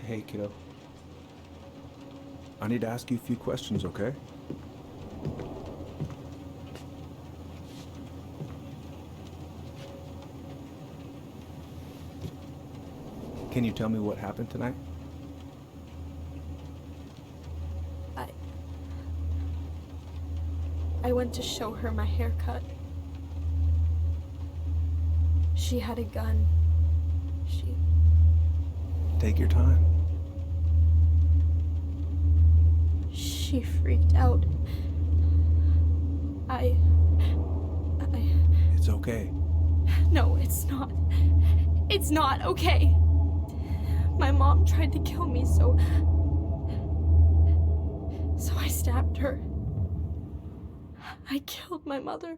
Hey, kiddo. I need to ask you a few questions, okay? Can you tell me what happened tonight? I... I went to show her my haircut. She had a gun. Take your time. She freaked out. It's okay. No, it's not. It's not okay. My mom tried to kill me, so I stabbed her. I killed my mother.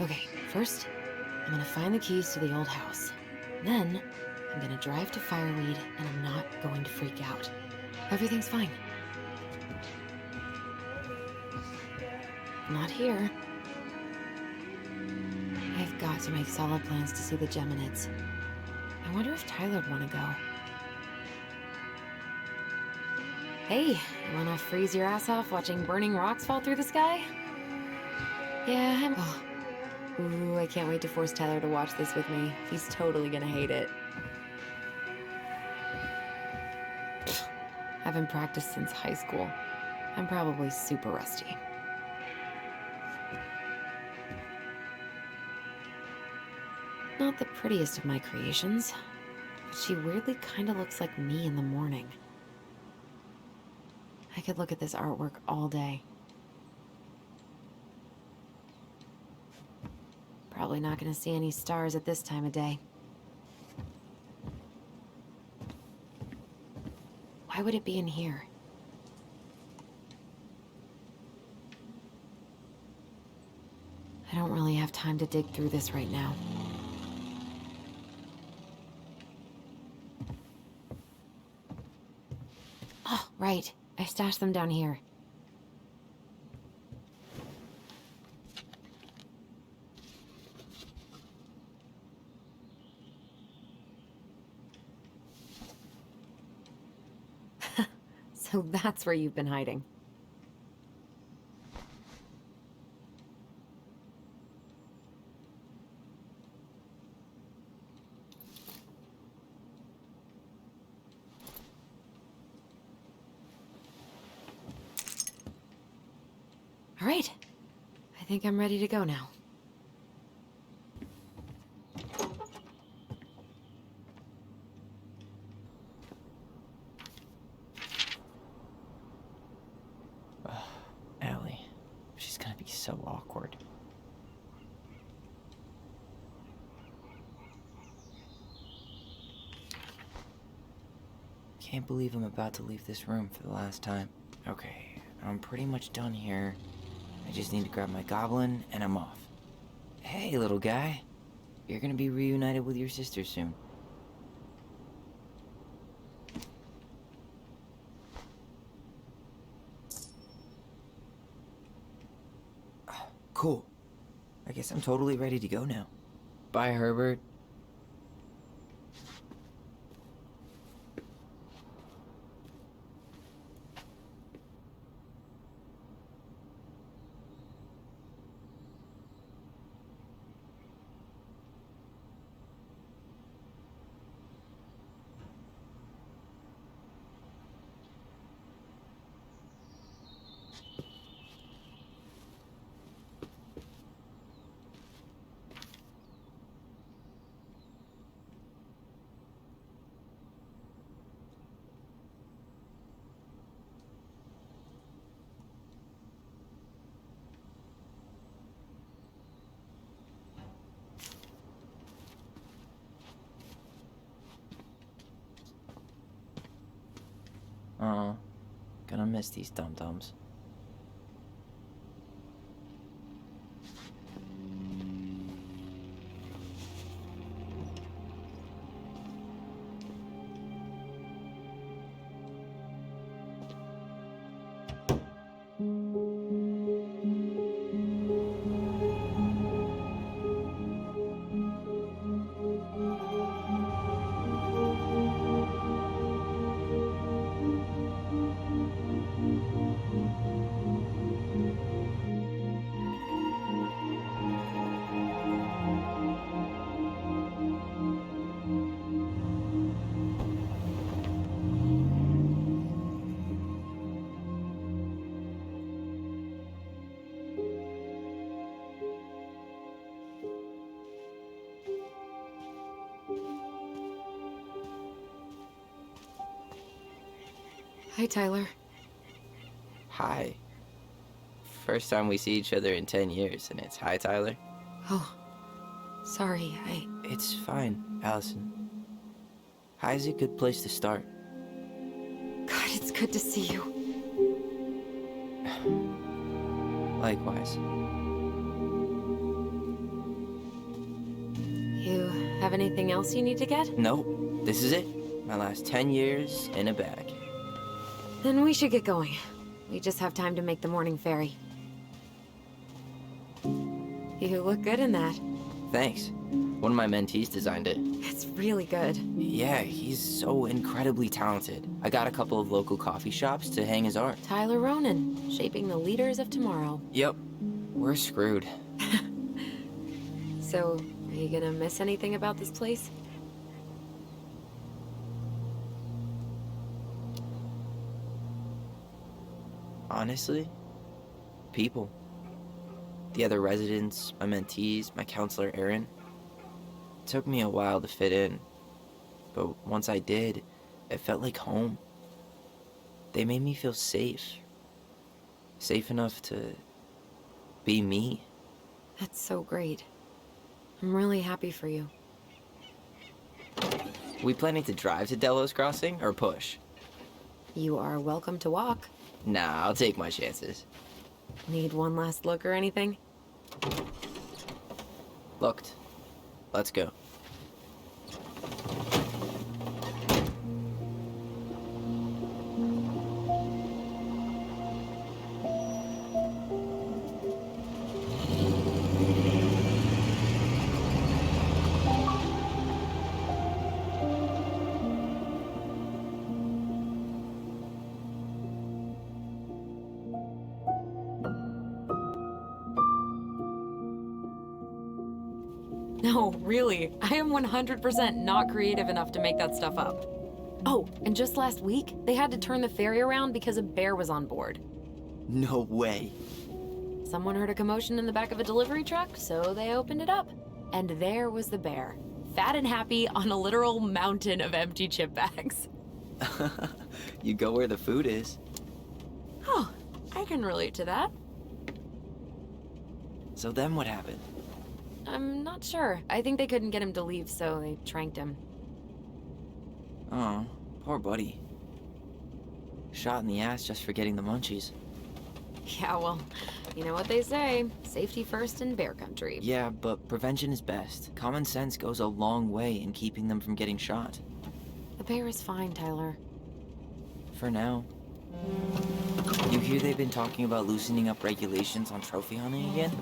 Okay, first, I'm gonna find the keys to the old house. Then, I'm gonna drive to Fireweed, and I'm not going to freak out. Everything's fine. Not here. I've got to make solid plans to see the Geminids. I wonder if Tyler'd want to go. Hey, you wanna freeze your ass off watching burning rocks fall through the sky? Yeah, I'm... Oh. Ooh, I can't wait to force Tyler to watch this with me. He's totally gonna hate it. Haven't practiced since high school. I'm probably super rusty. Not the prettiest of my creations, but she weirdly kinda looks like me in the morning. I could look at this artwork all day. Probably not gonna see any stars at this time of day. Why would it be in here? I don't really have time to dig through this right now. Oh, right. I stashed them down here. So that's where you've been hiding. All right. I think I'm ready to go now. Allie. She's gonna be so awkward. Can't believe I'm about to leave this room for the last time. Okay, I'm pretty much done here. I just need to grab my goblin and I'm off. Hey, little guy. You're gonna be reunited with your sister soon. Cool. I guess I'm totally ready to go now. Bye, Herbert. Gonna miss these dum-dums. Hi, Tyler. Hi. First time we see each other in 10 years, and it's hi, Tyler. Oh, sorry, It's fine, Allison. Hi's a good place to start. God, it's good to see you. Likewise. You have anything else you need to get? Nope, this is it. My last 10 years in a bag. Then we should get going. We just have time to make the morning ferry. You look good in that. Thanks. One of my mentees designed it. It's really good. Yeah, he's so incredibly talented. I got a couple of local coffee shops to hang his art. Tyler Ronan, shaping the leaders of tomorrow. Yep, we're screwed. So, are you gonna miss anything about this place? Honestly, people. The other residents, my mentees, my counselor Aaron. It took me a while to fit in, but once I did, it felt like home. They made me feel safe. Safe enough to be me. That's so great. I'm really happy for you. We planning to drive to Delos Crossing or push? You are welcome to walk. Nah, I'll take my chances. Need one last look or anything? Looked. Let's go. No, really. I am 100% not creative enough to make that stuff up. Oh, and just last week, they had to turn the ferry around because a bear was on board. No way. Someone heard a commotion in the back of a delivery truck, so they opened it up. And there was the bear, fat and happy on a literal mountain of empty chip bags. You go where the food is. Oh, I can relate to that. So then what happened? I'm not sure. I think they couldn't get him to leave, so they tranked him. Oh, poor buddy. Shot in the ass just for getting the munchies. Yeah, well, you know what they say. Safety first in bear country. Yeah, but prevention is best. Common sense goes a long way in keeping them from getting shot. The bear is fine, Tyler. For now. You hear they've been talking about loosening up regulations on trophy hunting again?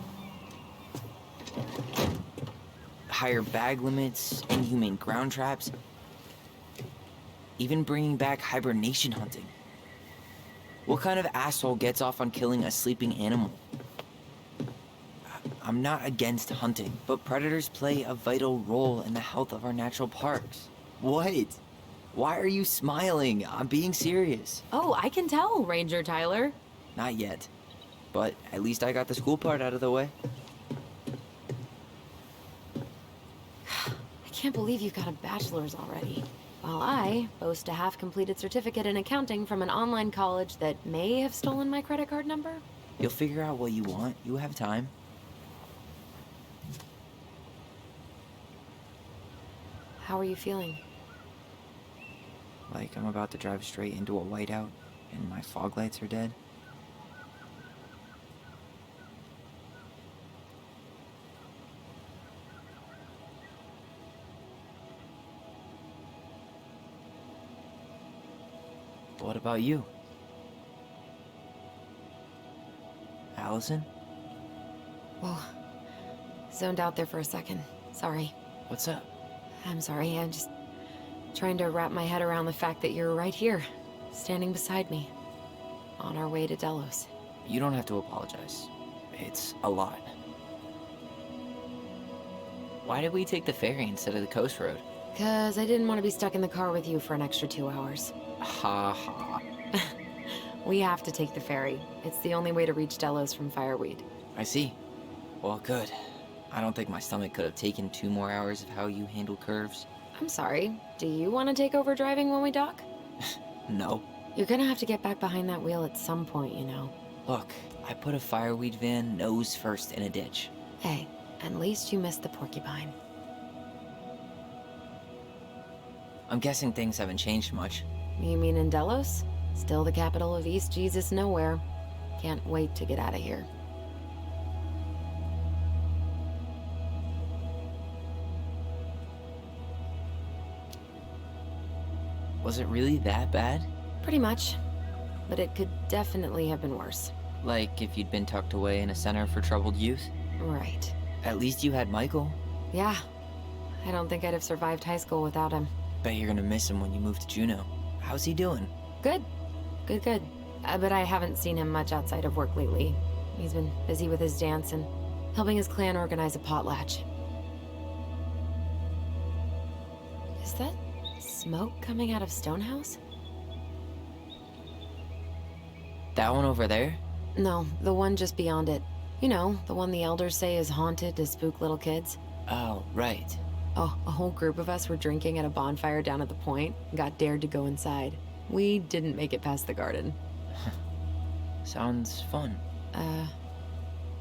Higher bag limits, inhumane ground traps, even bringing back hibernation hunting. What kind of asshole gets off on killing a sleeping animal? I'm not against hunting, but predators play a vital role in the health of our natural parks. What? Why are you smiling? I'm being serious. Oh, I can tell, Ranger Tyler. Not yet. But at least I got the school part out of the way. I can't believe you've got a bachelor's already. While I boast a half-completed certificate in accounting from an online college that may have stolen my credit card number. You'll figure out what you want. You have time. How are you feeling? Like I'm about to drive straight into a whiteout and my fog lights are dead. What about you? Allison? Whoa. Zoned out there for a second. Sorry. What's up? I'm sorry, I'm just trying to wrap my head around the fact that you're right here, standing beside me, on our way to Delos. You don't have to apologize. It's a lot. Why did we take the ferry instead of the coast road? 'Cause I didn't want to be stuck in the car with you for an extra 2 hours. Ha ha. We have to take the ferry. It's the only way to reach Delos from Fireweed. I see. Well, good. I don't think my stomach could have taken 2 more hours of how you handle curves. I'm sorry, do you want to take over driving when we dock? No. You're gonna have to get back behind that wheel at some point, you know. Look, I put a fireweed van nose first in a ditch. Hey, at least you missed the porcupine. I'm guessing things haven't changed much. You mean in Delos? Still the capital of East Jesus Nowhere. Can't wait to get out of here. Was it really that bad? Pretty much. But it could definitely have been worse. Like if you'd been tucked away in a center for troubled youth? Right. At least you had Michael. Yeah. I don't think I'd have survived high school without him. Bet you're gonna miss him when you move to Juneau. How's he doing? Good. Good. But I haven't seen him much outside of work lately. He's been busy with his dance and helping his clan organize a potlatch. Is that smoke coming out of Stonehouse? That one over there? No, the one just beyond it. You know, the one the elders say is haunted to spook little kids. Oh, right. Oh, a whole group of us were drinking at a bonfire down at the point and got dared to go inside. We didn't make it past the garden. Sounds fun.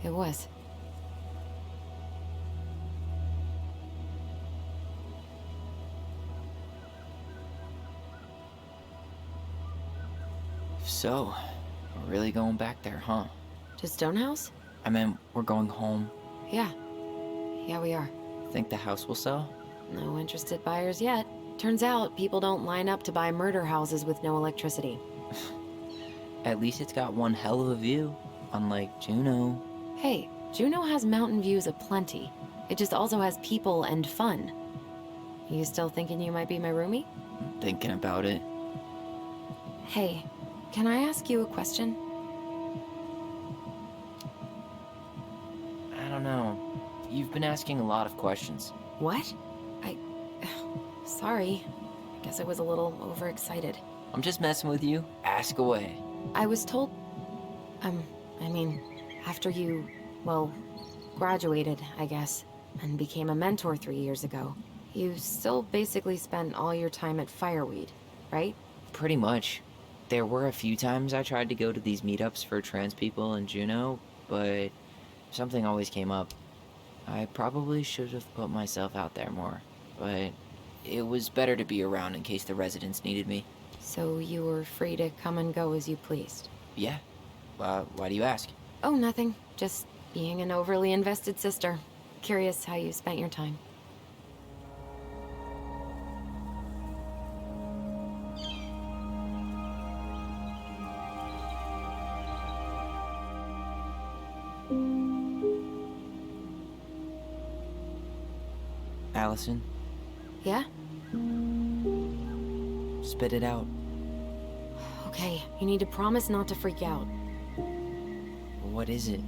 It was. So, we're really going back there, huh? To Stonehouse? I meant, we're going home. Yeah. Yeah, we are. Think the house will sell? No interested buyers yet. Turns out people don't line up to buy murder houses with no electricity. At least it's got one hell of a view, unlike Juneau. Hey, Juneau has mountain views aplenty. It just also has people and fun. You still thinking you might be my roomie? Thinking about it. Hey, can I ask you a question? I don't know. You've You've been asking a lot of questions. What? I... Sorry. I guess I was a little overexcited. I'm just messing with you. Ask away. I was told... I mean, after you, well, graduated, I guess, and became a mentor 3 years ago, you still basically spent all your time at Fireweed, right? Pretty much. There were a few times I tried to go to these meetups for trans people in Juneau, but something always came up. I probably should have put myself out there more, but it was better to be around in case the residents needed me. So you were free to come and go as you pleased? Yeah. Why do you ask? Oh, nothing. Just being an overly invested sister. Curious how you spent your time. Allison, Yeah? spit it out. Okay, you need to promise not to freak out. What is it?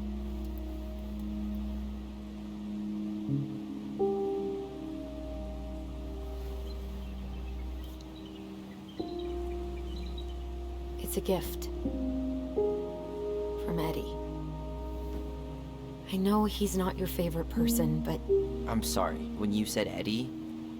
It's a gift. From Eddie. I know he's not your favorite person, but I'm sorry. When you said Eddie,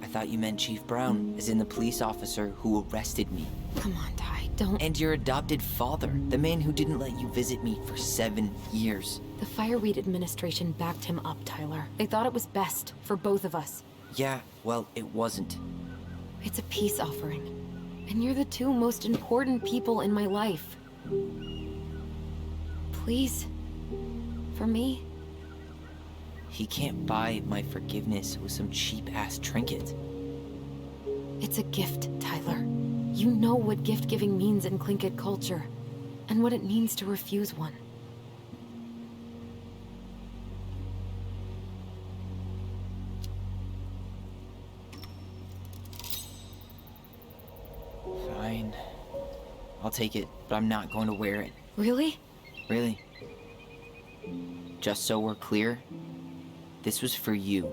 I thought you meant Chief Brown, as in the police officer who arrested me. come on, Ty, don't... And your adopted father, the man who didn't let you visit me for 7 years. The Fireweed administration backed him up, Tyler. They thought it was best for both of us. Yeah, well, it wasn't. It's a peace offering. And you're the two most important people in my life. Please. For me. He can't buy my forgiveness with some cheap-ass trinket. It's a gift, Tyler. You know what gift-giving means in Tlingit culture. And what it means to refuse one. Fine. I'll take it, but I'm not going to wear it. Really? Really. Just so we're clear, this was for you,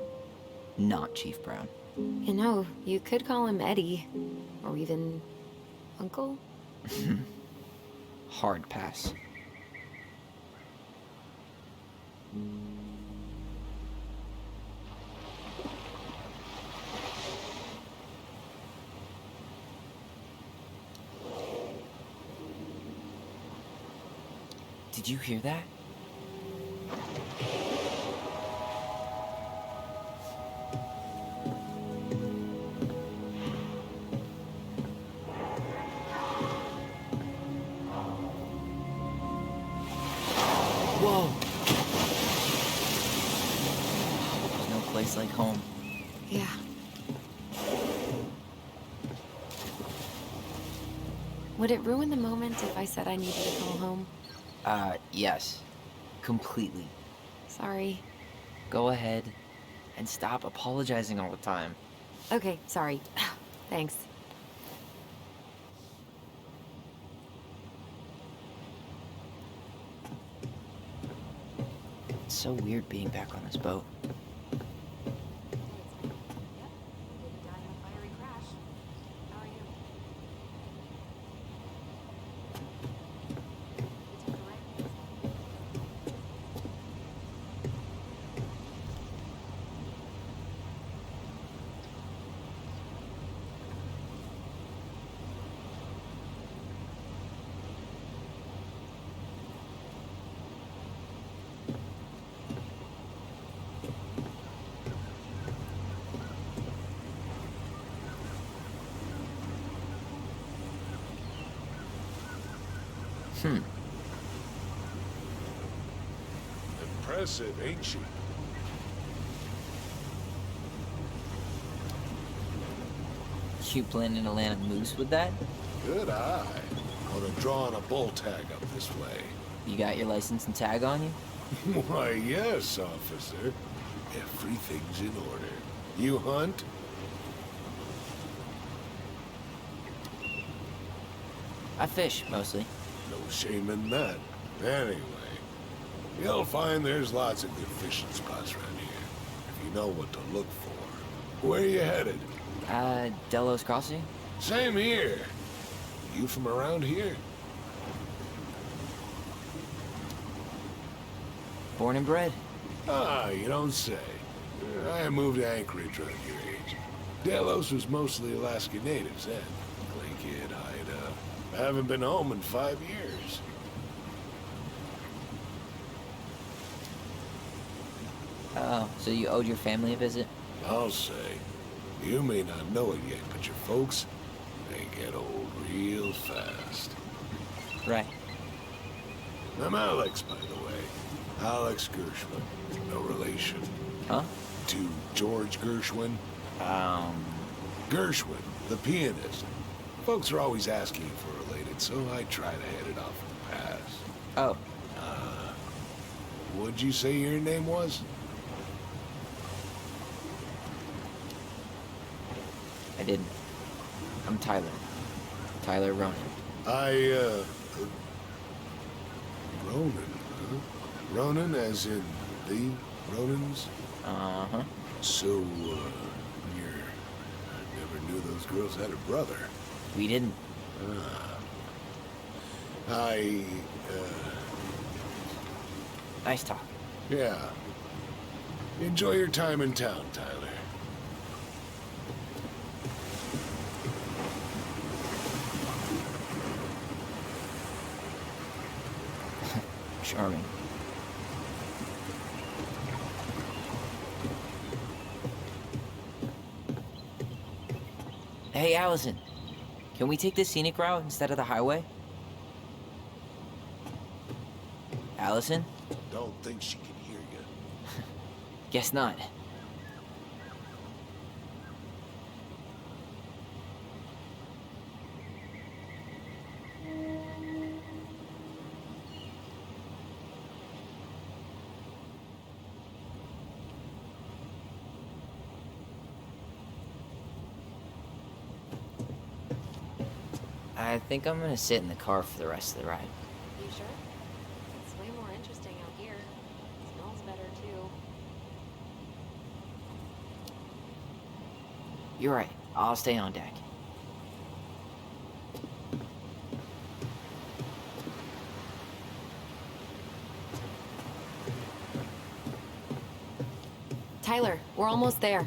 not Chief Brown. You know, you could call him Eddie. Or even... Uncle? Hard pass. Did you hear that? Whoa! There's no place like home. Yeah. Would it ruin the moment if I said I needed to call home? Yes. Completely. Sorry. Go ahead and stop apologizing all the time. Okay, sorry. Thanks. It's so weird being back on this boat. Impressive, ain't she? You planning to land a moose with that? Good eye. Gonna draw on a bull tag up this way. You got your license and tag on you? Why, yes, officer. Everything's in order. You hunt? I fish, mostly. No shame in that. Anyway, you'll find there's lots of good fishing spots around here. you know what to look for. Where you headed? Delos Crossing? Same here. You from around here? Born and bred. Ah, you don't say. I moved to Anchorage around your age. Delos was mostly Alaska natives then. Clay Kid, Haida. I haven't been home in 5 years. Oh, so you owed your family a visit? I'll say. You may not know it yet, but your folks, they get old real fast. Right. I'm Alex, by the way. Alex Gershwin. No relation. Huh? To George Gershwin. Gershwin, the pianist. Folks are always asking if we're related, so I try to head it off in the past. Oh, What'd you say your name was? I didn't. I'm Tyler. Tyler Ronan. Ronan, huh? Ronan as in the Ronans? Uh-huh. So, you're... I never knew those girls had a brother. We didn't. Nice talk. Yeah. Enjoy your time in town, Tyler. Charming. Hey, Allison. Can we take the scenic route instead of the highway? Allison? Don't think she can hear you. Guess not. I think I'm gonna sit in the car for the rest of the ride. You sure? It's way more interesting out here. It smells better, too. You're right. I'll stay on deck. Tyler, we're almost there.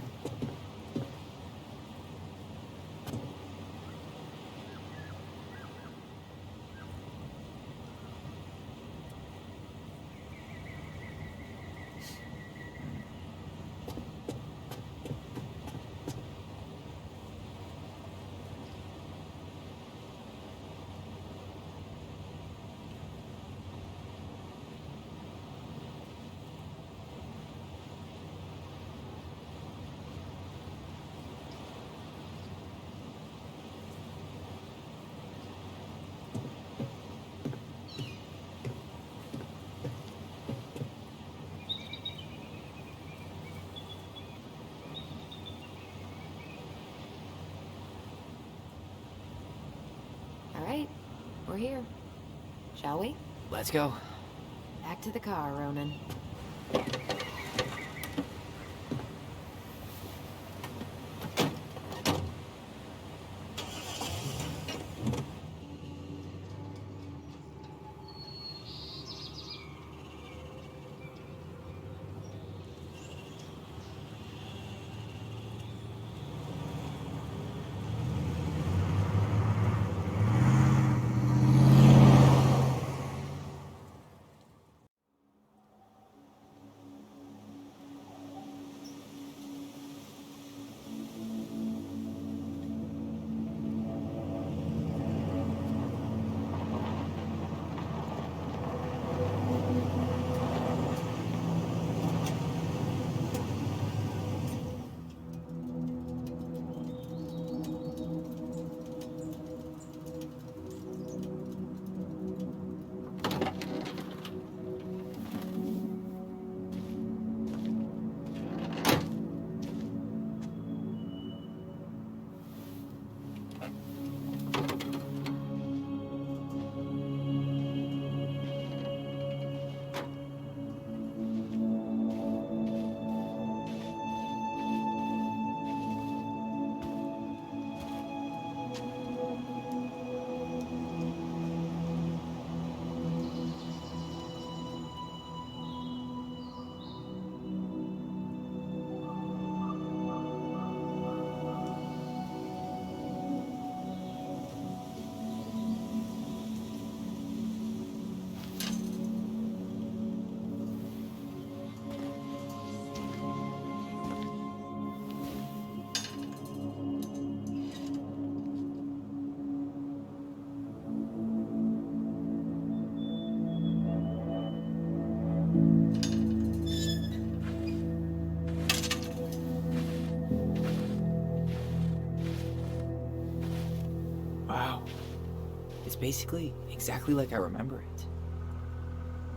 All right, we're here. Shall we? Let's go. Back to the car, Ronan. basically exactly like I remember it.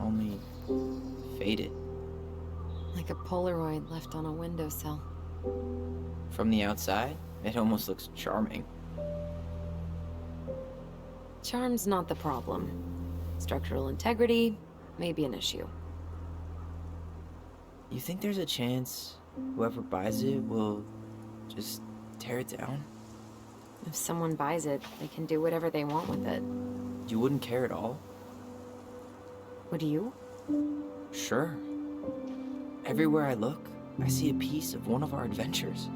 Only faded. Like a Polaroid left on a windowsill. From the outside, it almost looks charming. Charm's not the problem. Structural integrity may be an issue. You think there's a chance whoever buys it will just tear it down? If someone buys it, they can do whatever they want with it. You wouldn't care at all? Would you? Sure. Everywhere I look, I see a piece of one of our adventures.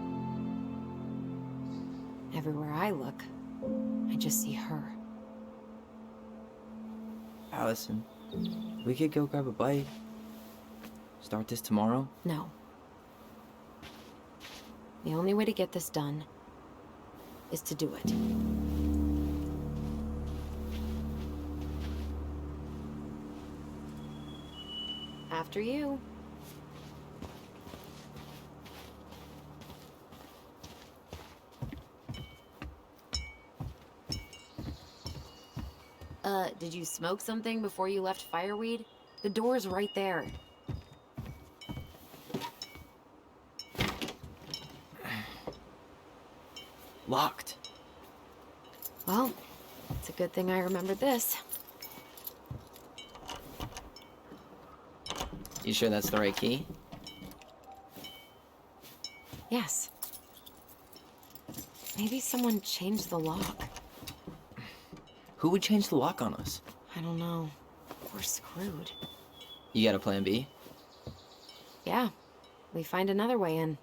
Everywhere I look, I just see her. Allison, we could go grab a bite. Start this tomorrow? No. The only way to get this done is to do it. After you. Did you smoke something before you left Fireweed? The door's right there. Locked. Well, it's a good thing I remembered this. You sure that's the right key? Yes. Maybe someone changed the lock. Who would change the lock on us? I don't know. We're screwed. You got a plan B? Yeah, we find another way in.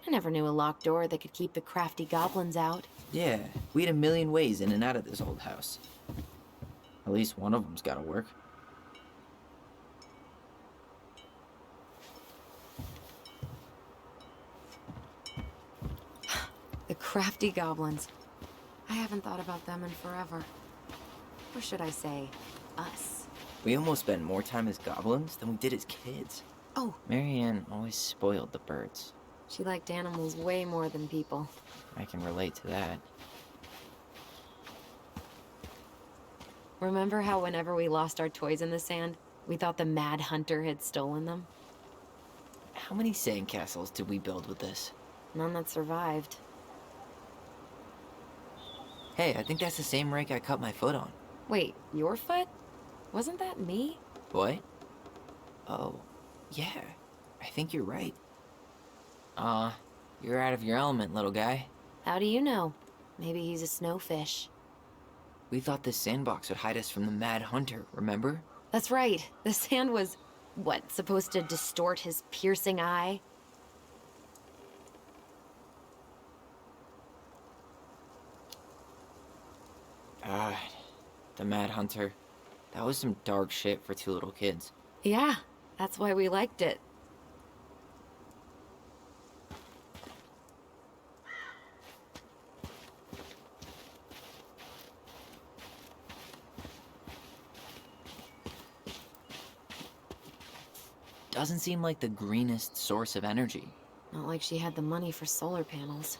I never knew a locked door that could keep the crafty goblins out. Yeah, we had a million ways in and out of this old house. At least one of them's gotta work. The crafty goblins. I haven't thought about them in forever. Or should I say, us. We almost spent more time as goblins than we did as kids. Oh, Marianne always spoiled the birds. she liked animals way more than people. I can relate to that. Remember how whenever we lost our toys in the sand, we thought the Mad Hunter had stolen them? How many sandcastles did we build with this? None that survived. Hey, I think that's the same rake I cut my foot on. Wait, your foot? Wasn't that me? What? Oh, yeah. I think you're right. You're out of your element, little guy. How do you know? Maybe he's a snowfish. We thought this sandbox would hide us from the Mad Hunter, remember? That's right. The sand was, what, supposed to distort his piercing eye? God, the Mad Hunter. That was some dark shit for two little kids. Yeah, that's why we liked it. Doesn't seem like the greenest source of energy. Not like she had the money for solar panels.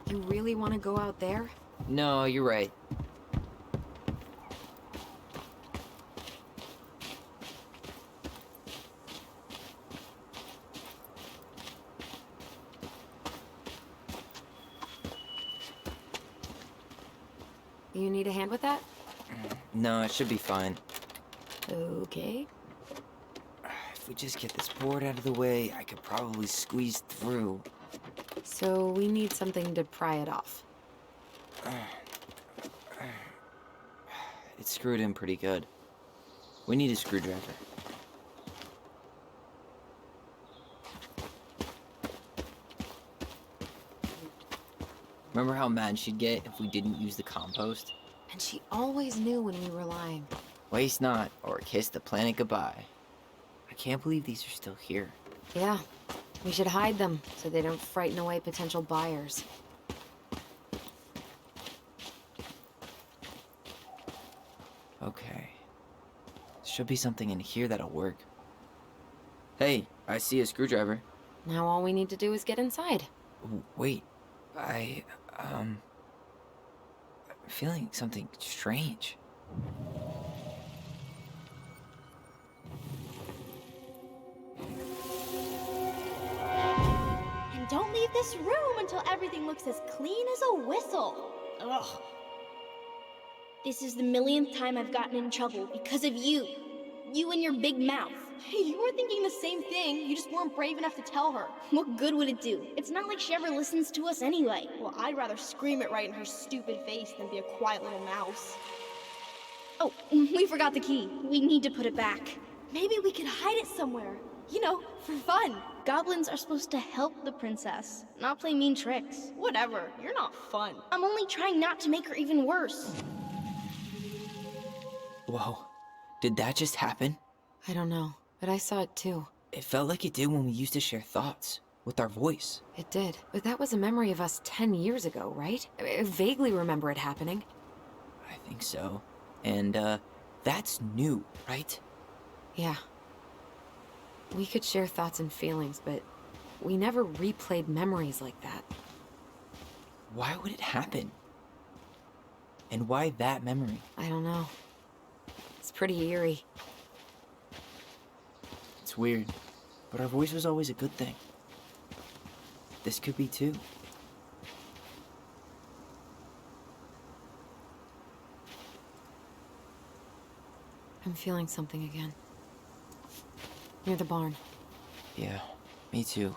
You really want to go out there? No, you're right. You need a hand with that? No, it should be fine. Okay. If we just get this board out of the way, I could probably squeeze through. So we need something to pry it off. It's screwed in pretty good. We need a screwdriver. Remember how mad she'd get if we didn't use the compost? And she always knew when we were lying. Waste not, or kiss the planet goodbye. I can't believe these are still here. Yeah, we should hide them so they don't frighten away potential buyers. Okay. Should be something in here that'll work. Hey, I see a screwdriver. Now all we need to do is get inside. Wait, I'm feeling something strange. And don't leave this room until everything looks as clean as a whistle. Ugh. This is the millionth time I've gotten in trouble because of you. You and your big mouth. You were thinking the same thing, you just weren't brave enough to tell her. What good would it do? It's not like she ever listens to us anyway. Well, I'd rather scream it right in her stupid face than be a quiet little mouse. Oh, we forgot the key. We need to put it back. Maybe we could hide it somewhere. You know, for fun. Goblins are supposed to help the princess, not play mean tricks. Whatever, you're not fun. I'm only trying not to make her even worse. Whoa, did that just happen? I don't know, but I saw it too. It felt like it did when we used to share thoughts with our voice. It did, but that was a memory of us 10 years ago, right? I vaguely remember it happening. I think so. And, that's new, right? Yeah. We could share thoughts and feelings, but we never replayed memories like that. Why would it happen? And why that memory? I don't know. It's pretty eerie. It's weird, but our voice was always a good thing. This could be too. I'm feeling something again. Near the barn. Yeah, me too.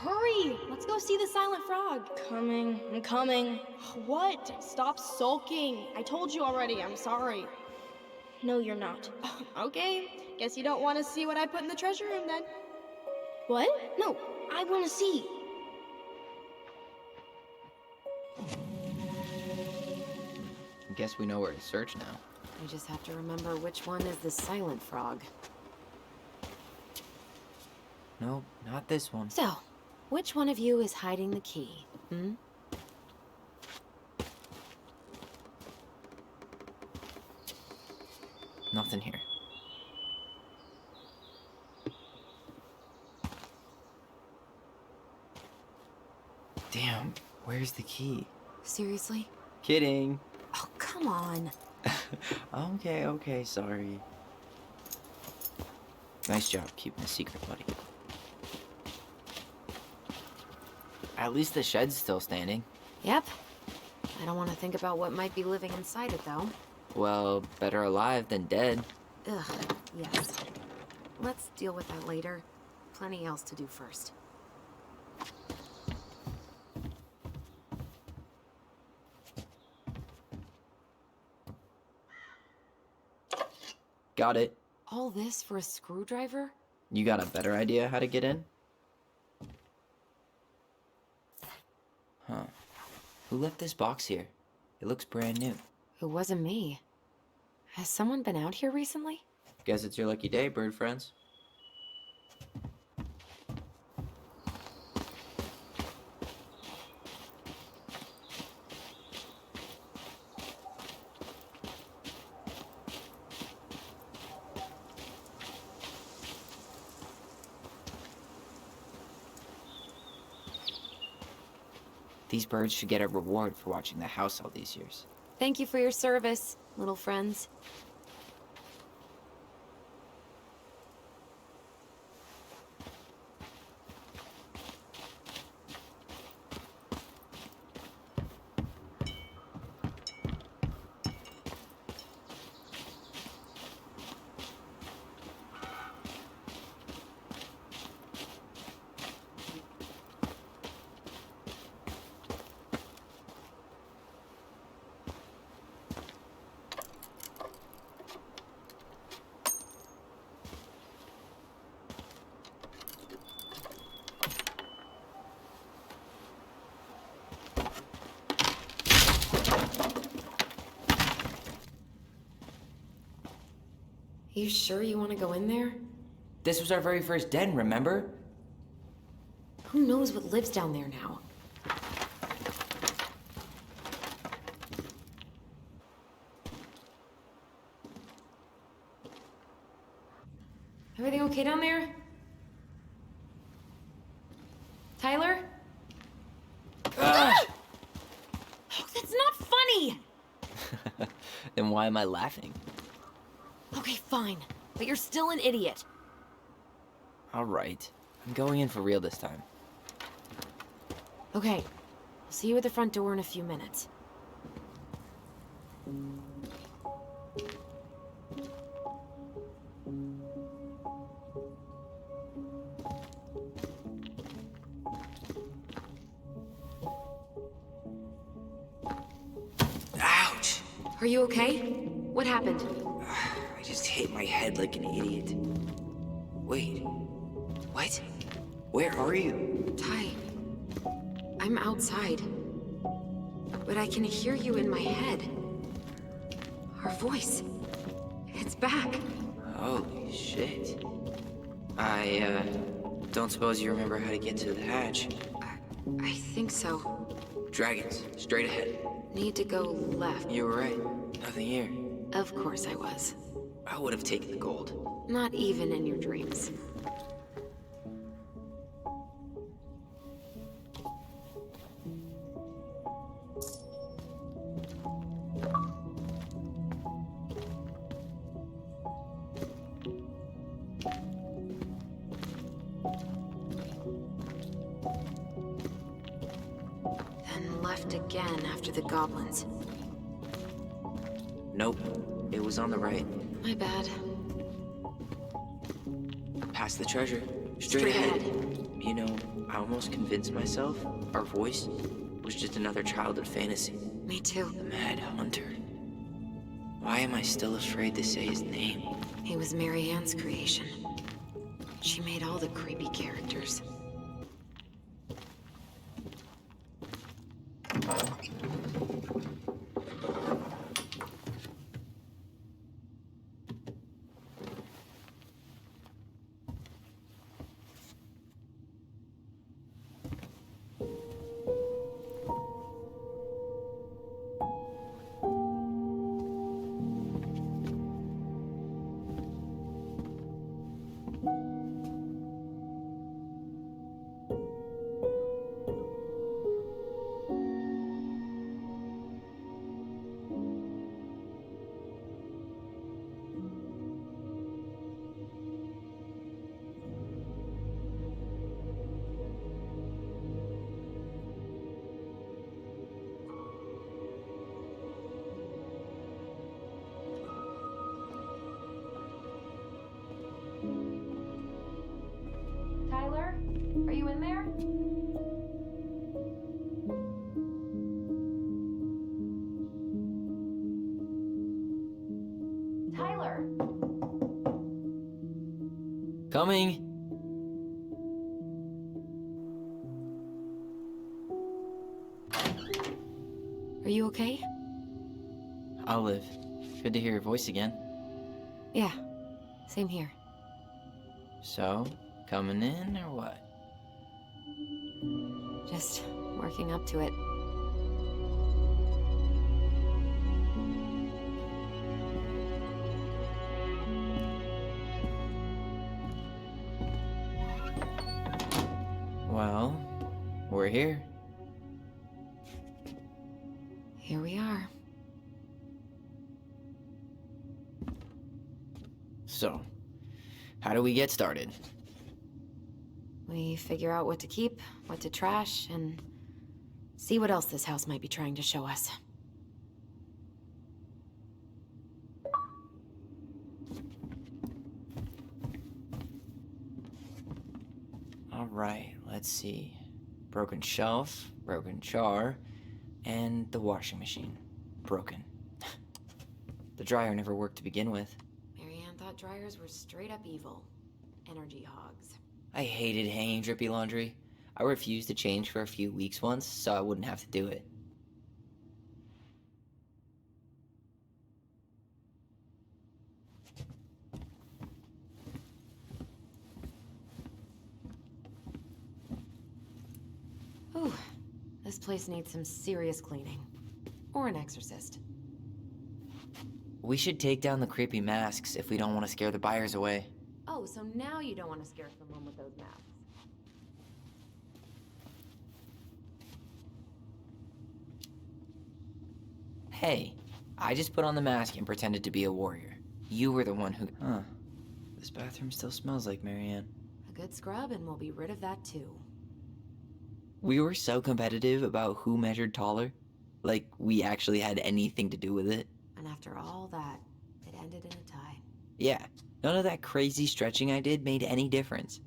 Hurry! Let's go see the silent frog. Coming, I'm coming. What? Stop sulking. I told you already, I'm sorry. No, you're not. Okay, guess you don't want to see what I put in the treasure room then. What? No, I want to see. Guess we know where to search now. I just have to remember which one is the silent frog. Nope, not this one. So, which one of you is hiding the key? Hmm? Nothing here. Damn, where's the key? Seriously? Kidding. Oh, come on. Okay, sorry. Nice job keeping a secret, buddy. At least the shed's still standing. Yep. I don't want to think about what might be living inside it, though. Well, better alive than dead. Ugh, yes. Let's deal with that later. Plenty else to do first. Got it. All this for a screwdriver? You got a better idea how to get in? Huh. Who left this box here? It looks brand new. It wasn't me. Has someone been out here recently? Guess it's your lucky day, bird friends. These birds should get a reward for watching the house all these years. Thank you for your service, little friends. You sure you want to go in there? This was our very first den, remember? Who knows what lives down there now? Everything okay down there? Tyler? Oh, that's not funny! Then why am I laughing? Okay, fine. But you're still an idiot. Alright. I'm going in for real this time. Okay. I'll see you at the front door in a few minutes. Ouch! Are you okay? What happened? I just hit my head like an idiot. Wait. What? Where are you? Ty, I'm outside. But I can hear you in my head. Our voice. It's back. Holy shit. I, don't suppose you remember how to get to the hatch. I think so. Dragons, straight ahead. Need to go left. You were right. Nothing here. Of course I was. I would have taken the gold. Not even in your dreams. Then left again after the goblins. Nope. It was on the right. My bad. Past the treasure. Straight Straight ahead. ahead. You know, I almost convinced myself our voice was just another childhood fantasy. Me too. The Mad Hunter. Why am I still afraid to say his name? He was Mary Ann's creation. She made all the creepy characters. Tyler, are you in there? Tyler! Coming! Are you okay? I'll live. Good to hear your voice again. Yeah, same here. So, coming in or what? Just working up to it. Well, we're here. Here we are. So, how do we get started? We figure out what to keep, what to trash, and see what else this house might be trying to show us. Alright, let's see. Broken shelf, broken jar, and the washing machine. Broken. The dryer never worked to begin with. Mary Ann thought dryers were straight up evil. Energy hogs. I hated hanging drippy laundry. I refused to change for a few weeks once, so I wouldn't have to do it. This place needs some serious cleaning. Or an exorcist. We should take down the creepy masks if we don't want to scare the buyers away. Oh, so now you don't want to scare someone with those masks. Hey, I just put on the mask and pretended to be a warrior. You were the one who... Huh. This bathroom still smells like Marianne. A good scrub and we'll be rid of that too. We were so competitive about who measured taller. Like, we actually had anything to do with it. And after all that, it ended in a tie. Yeah, none of that crazy stretching I did made any difference.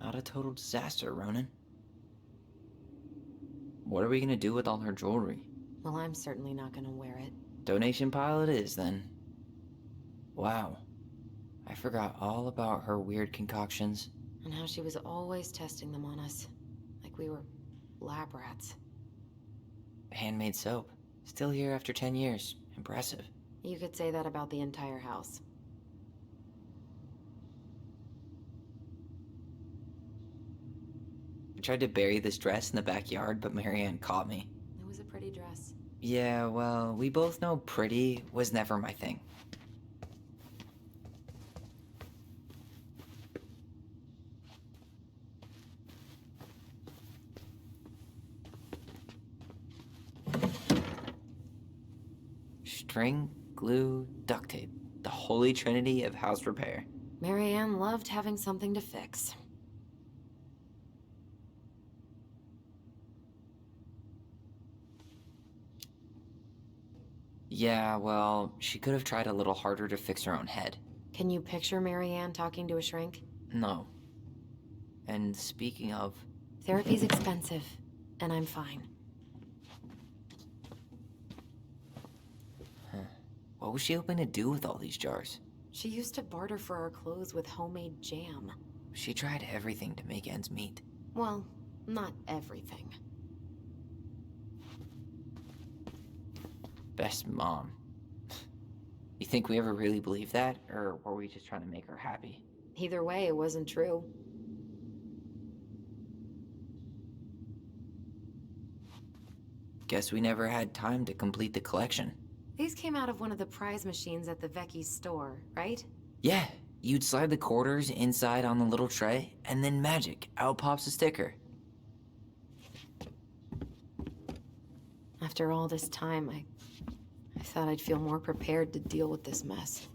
Not a total disaster, Ronan. What are we gonna do with all her jewelry? Well, I'm certainly not gonna wear it. Donation pile it is, then. Wow. I forgot all about her weird concoctions. And how she was always testing them on us. Like we were lab rats. Handmade soap. Still here after 10 years. Impressive. You could say that about the entire house. I tried to bury this dress in the backyard, but Marianne caught me. It was a pretty dress. Yeah, well, we both know pretty was never my thing. String, glue, duct tape. The holy trinity of house repair. Marianne loved having something to fix. Yeah, well, she could have tried a little harder to fix her own head. Can you picture Marianne talking to a shrink? No. And speaking of... Therapy's expensive, and I'm fine. What was she hoping to do with all these jars? She used to barter for our clothes with homemade jam. She tried everything to make ends meet. Well, not everything. Best mom. You think we ever really believed that? Or were we just trying to make her happy? Either way, it wasn't true. Guess we never had time to complete the collection. These came out of one of the prize machines at the Vecchi's store, right? Yeah, you'd slide the quarters inside on the little tray, and then magic, out pops a sticker. After all this time, I thought I'd feel more prepared to deal with this mess.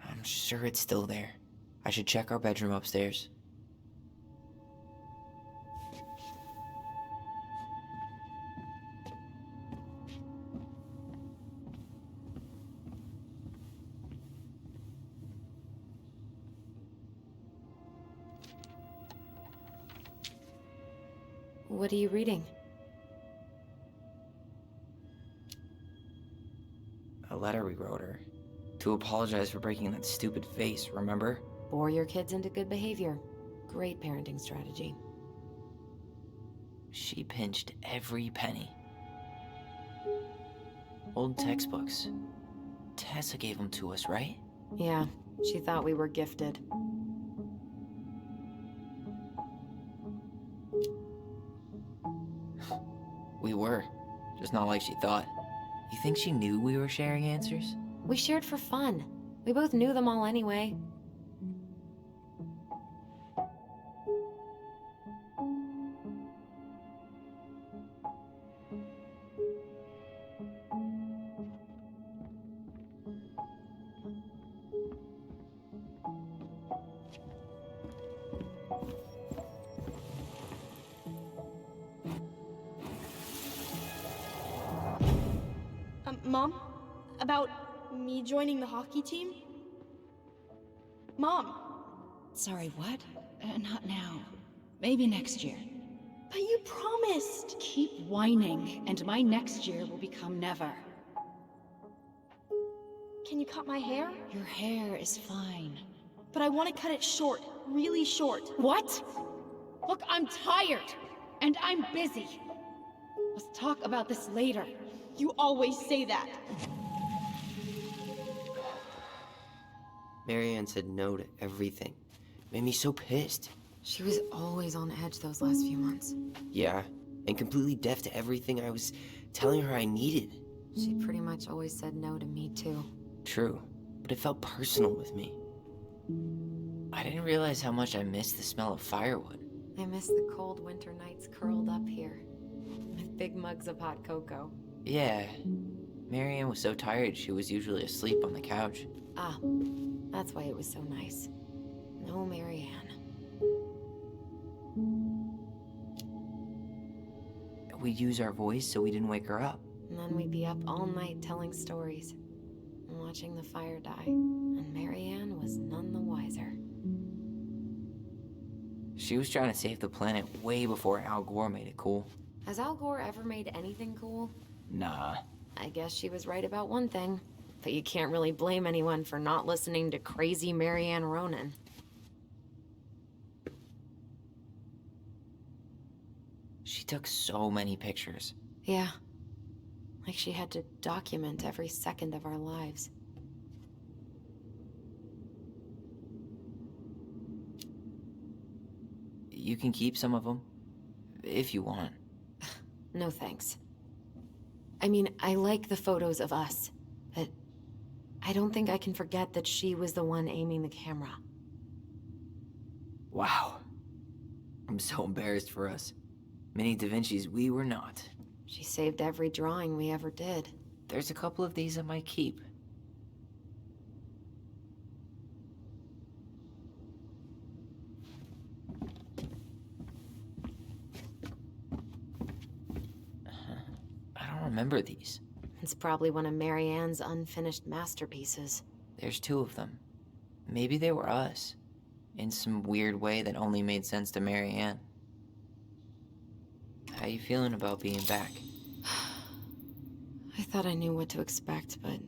I'm sure it's still there. I should check our bedroom upstairs. What are you reading? A letter we wrote her. To apologize for breaking that stupid vase, remember? Bore your kids into good behavior. Great parenting strategy. She pinched every penny. Old textbooks. Tessa gave them to us, right? Yeah, she thought we were gifted. We were. Just not like she thought. You think she knew we were sharing answers? We shared for fun. We both knew them all anyway. Mom? About me joining the hockey team? Mom, Sorry, what? Not now. Maybe next year. but you promised. Keep whining, and my next year will become never. Can you cut my hair? Your hair is fine. But I want to cut it short, really short. What? Look, I'm tired, and I'm busy. Let's talk about this later. You always say that. Marianne said no to everything. Made me so pissed. She was always on edge those last few months. Yeah, and completely deaf to everything I was telling her I needed. She pretty much always said no to me, too. True, but it felt personal with me. I didn't realize how much I missed the smell of firewood. I miss the cold winter nights curled up here, with big mugs of hot cocoa. Yeah, Marianne was so tired she was usually asleep on the couch. Ah, that's why it was so nice. No Marianne. We'd use our voice so we didn't wake her up. And then we'd be up all night telling stories, and watching the fire die, and Marianne was none the wiser. She was trying to save the planet way before Al Gore made it cool. Has Al Gore ever made anything cool? Nah. I guess she was right about one thing, but you can't really blame anyone for not listening to crazy Marianne Ronan. She took so many pictures. Yeah. Like she had to document every second of our lives. You can keep some of them, if you want. No thanks. I mean, I like the photos of us, but I don't think I can forget that she was the one aiming the camera. Wow. I'm so embarrassed for us. Many Da Vinci's we were not. She saved every drawing we ever did. There's a couple of these I might keep. I don't remember these. It's probably one of Marianne's unfinished masterpieces. There's two of them. Maybe they were us. In some weird way that only made sense to Marianne. How you feeling about being back? I thought I knew what to expect, but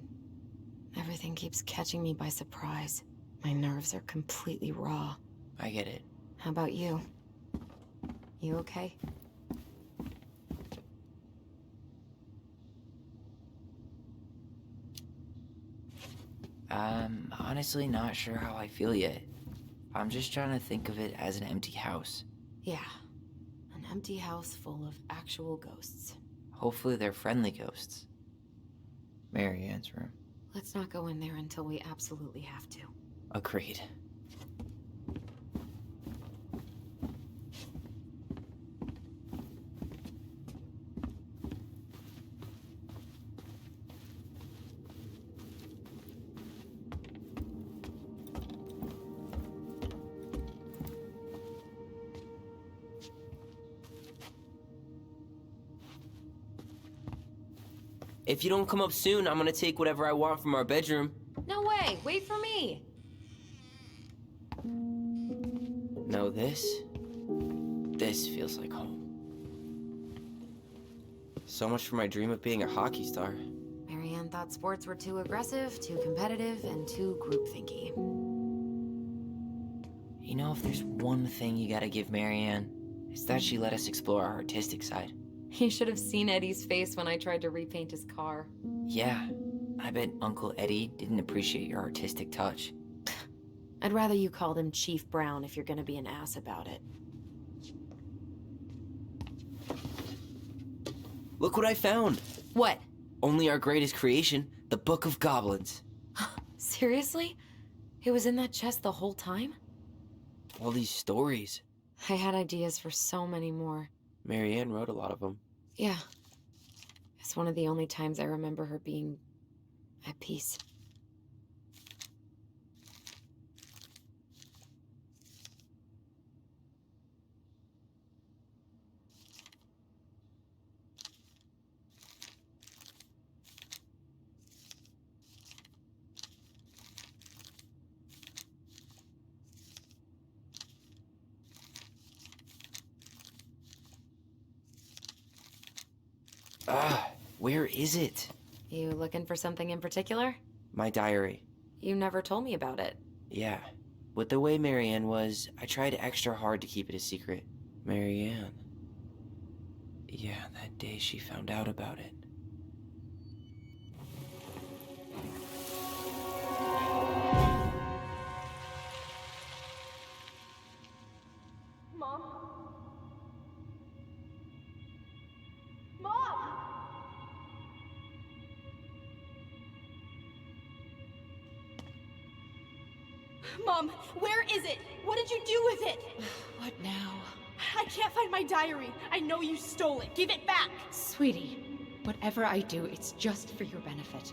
everything keeps catching me by surprise. My nerves are completely raw. I get it. How about you? You okay? I'm honestly not sure how I feel yet. I'm just trying to think of it as an empty house. Yeah. An empty house full of actual ghosts. Hopefully they're friendly ghosts. Marianne's room. Let's not go in there until we absolutely have to. Agreed. If you don't come up soon, I'm gonna take whatever I want from our bedroom. No way! Wait for me! No, this feels like home. So much for my dream of being a hockey star. Marianne thought sports were too aggressive, too competitive, and too groupthinky. You know, if there's one thing you gotta give Marianne, it's that she let us explore our artistic side. You should have seen Eddie's face when I tried to repaint his car. Yeah, I bet Uncle Eddie didn't appreciate your artistic touch. I'd rather you called him Chief Brown if you're gonna be an ass about it. Look what I found! What? Only our greatest creation, the Book of Goblins. Seriously? It was in that chest the whole time? All these stories. I had ideas for so many more. Marianne wrote a lot of them. Yeah. It's one of the only times I remember her being at peace. Where is it? You looking for something in particular? My diary. You never told me about it. Yeah. With the way Marianne was, I tried extra hard to keep it a secret. Marianne. Yeah, that day she found out about it. Mom? Mom! Mom, where is it? What did you do with it? What now? I can't find my diary. I know you stole it. Give it back. Sweetie, whatever I do, it's just for your benefit.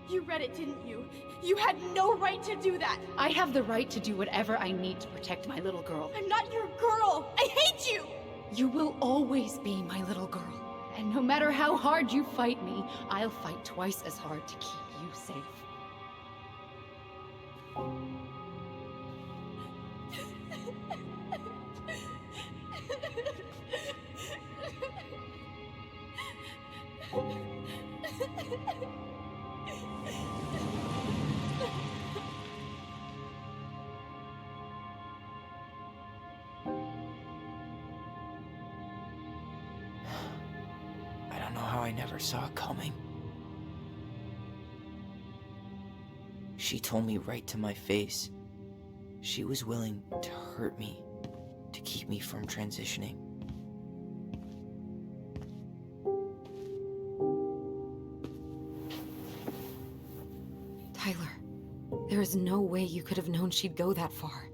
You read it, didn't you? You had no right to do that. I have the right to do whatever I need to protect my little girl. I'm not your girl. I hate you. You will always be my little girl. And no matter how hard you fight me, I'll fight twice as hard to keep you safe. I don't know how I never saw it coming. She told me right to my face. She was willing to hurt me, to keep me from transitioning. Tyler, there is no way you could have known she'd go that far.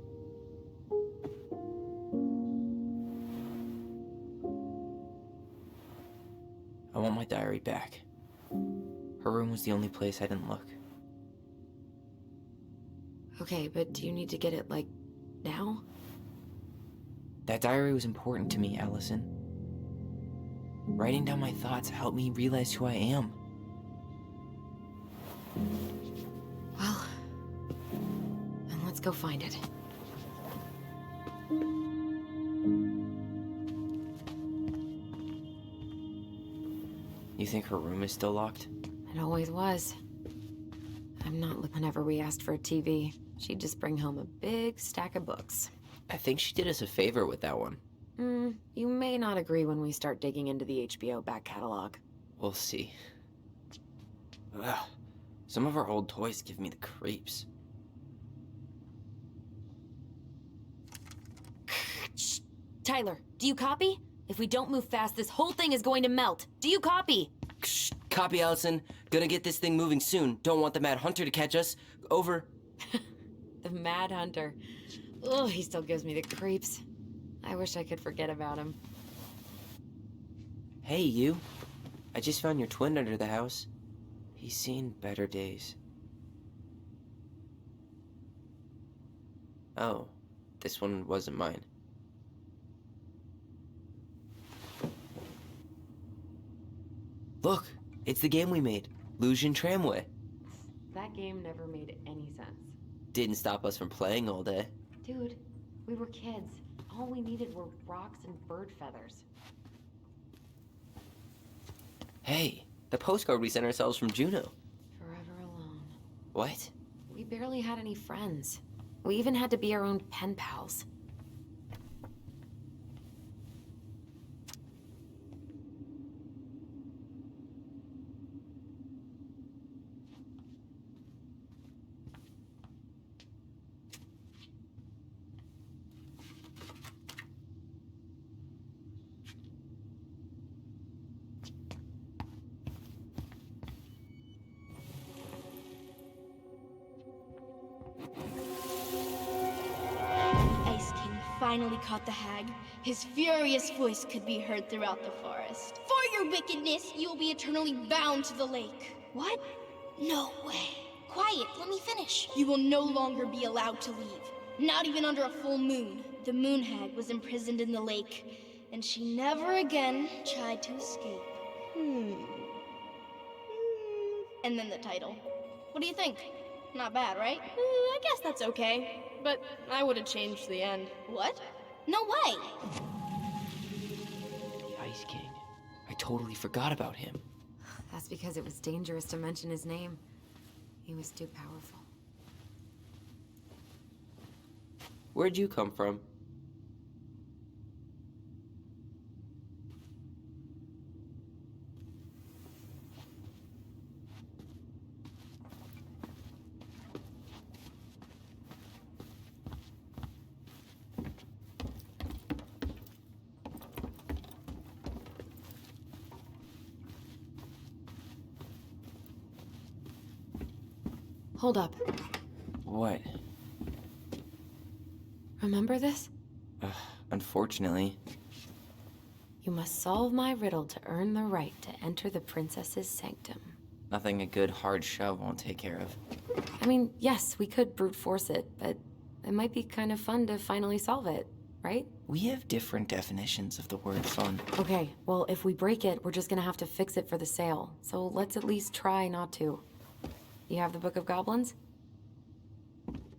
I want my diary back. Her room was the only place I didn't look. Okay, but do you need to get it, like, now? That diary was important to me, Allison. Writing down my thoughts helped me realize who I am. Well, then let's go find it. You think her room is still locked? It always was. I'm not whenever we asked for a TV, she'd just bring home a big stack of books. I think she did us a favor with that one. You may not agree when we start digging into the HBO back catalog. We'll see. Ugh. Some of our old toys give me the creeps. Shh. Tyler, do you copy? If we don't move fast, this whole thing is going to melt. Do you copy? Shh. Copy, Allison. Gonna get this thing moving soon. Don't want the Mad Hunter to catch us. Over. The Mad Hunter. Ugh, he still gives me the creeps. I wish I could forget about him. Hey, you. I just found your twin under the house. He's seen better days. Oh, this one wasn't mine. Look, it's the game we made, Lusion Tramway. That game never made any sense. Didn't stop us from playing all day. Dude, we were kids. All we needed were rocks and bird feathers. Hey, the postcard we sent ourselves from Juneau. Forever alone. What? We barely had any friends. We even had to be our own pen pals. Ice King finally caught the hag. His furious voice could be heard throughout the forest. For your wickedness, you will be eternally bound to the lake. What? No way. Quiet, let me finish. You will no longer be allowed to leave. Not even under a full moon. The moon hag was imprisoned in the lake, and she never again tried to escape. And then the title. What do you think? Not bad, right? I guess that's okay. But I would have changed the end. What? No way! The Ice King. I totally forgot about him. That's because it was dangerous to mention his name. He was too powerful. Where'd you come from? Hold up. What? Remember this? Unfortunately. You must solve my riddle to earn the right to enter the princess's sanctum. Nothing a good hard shove won't take care of. I mean, yes, we could brute force it, but it might be kind of fun to finally solve it, right? We have different definitions of the word fun. Okay, well, if we break it, we're just gonna have to fix it for the sale. So let's at least try not to. You have the Book of Goblins?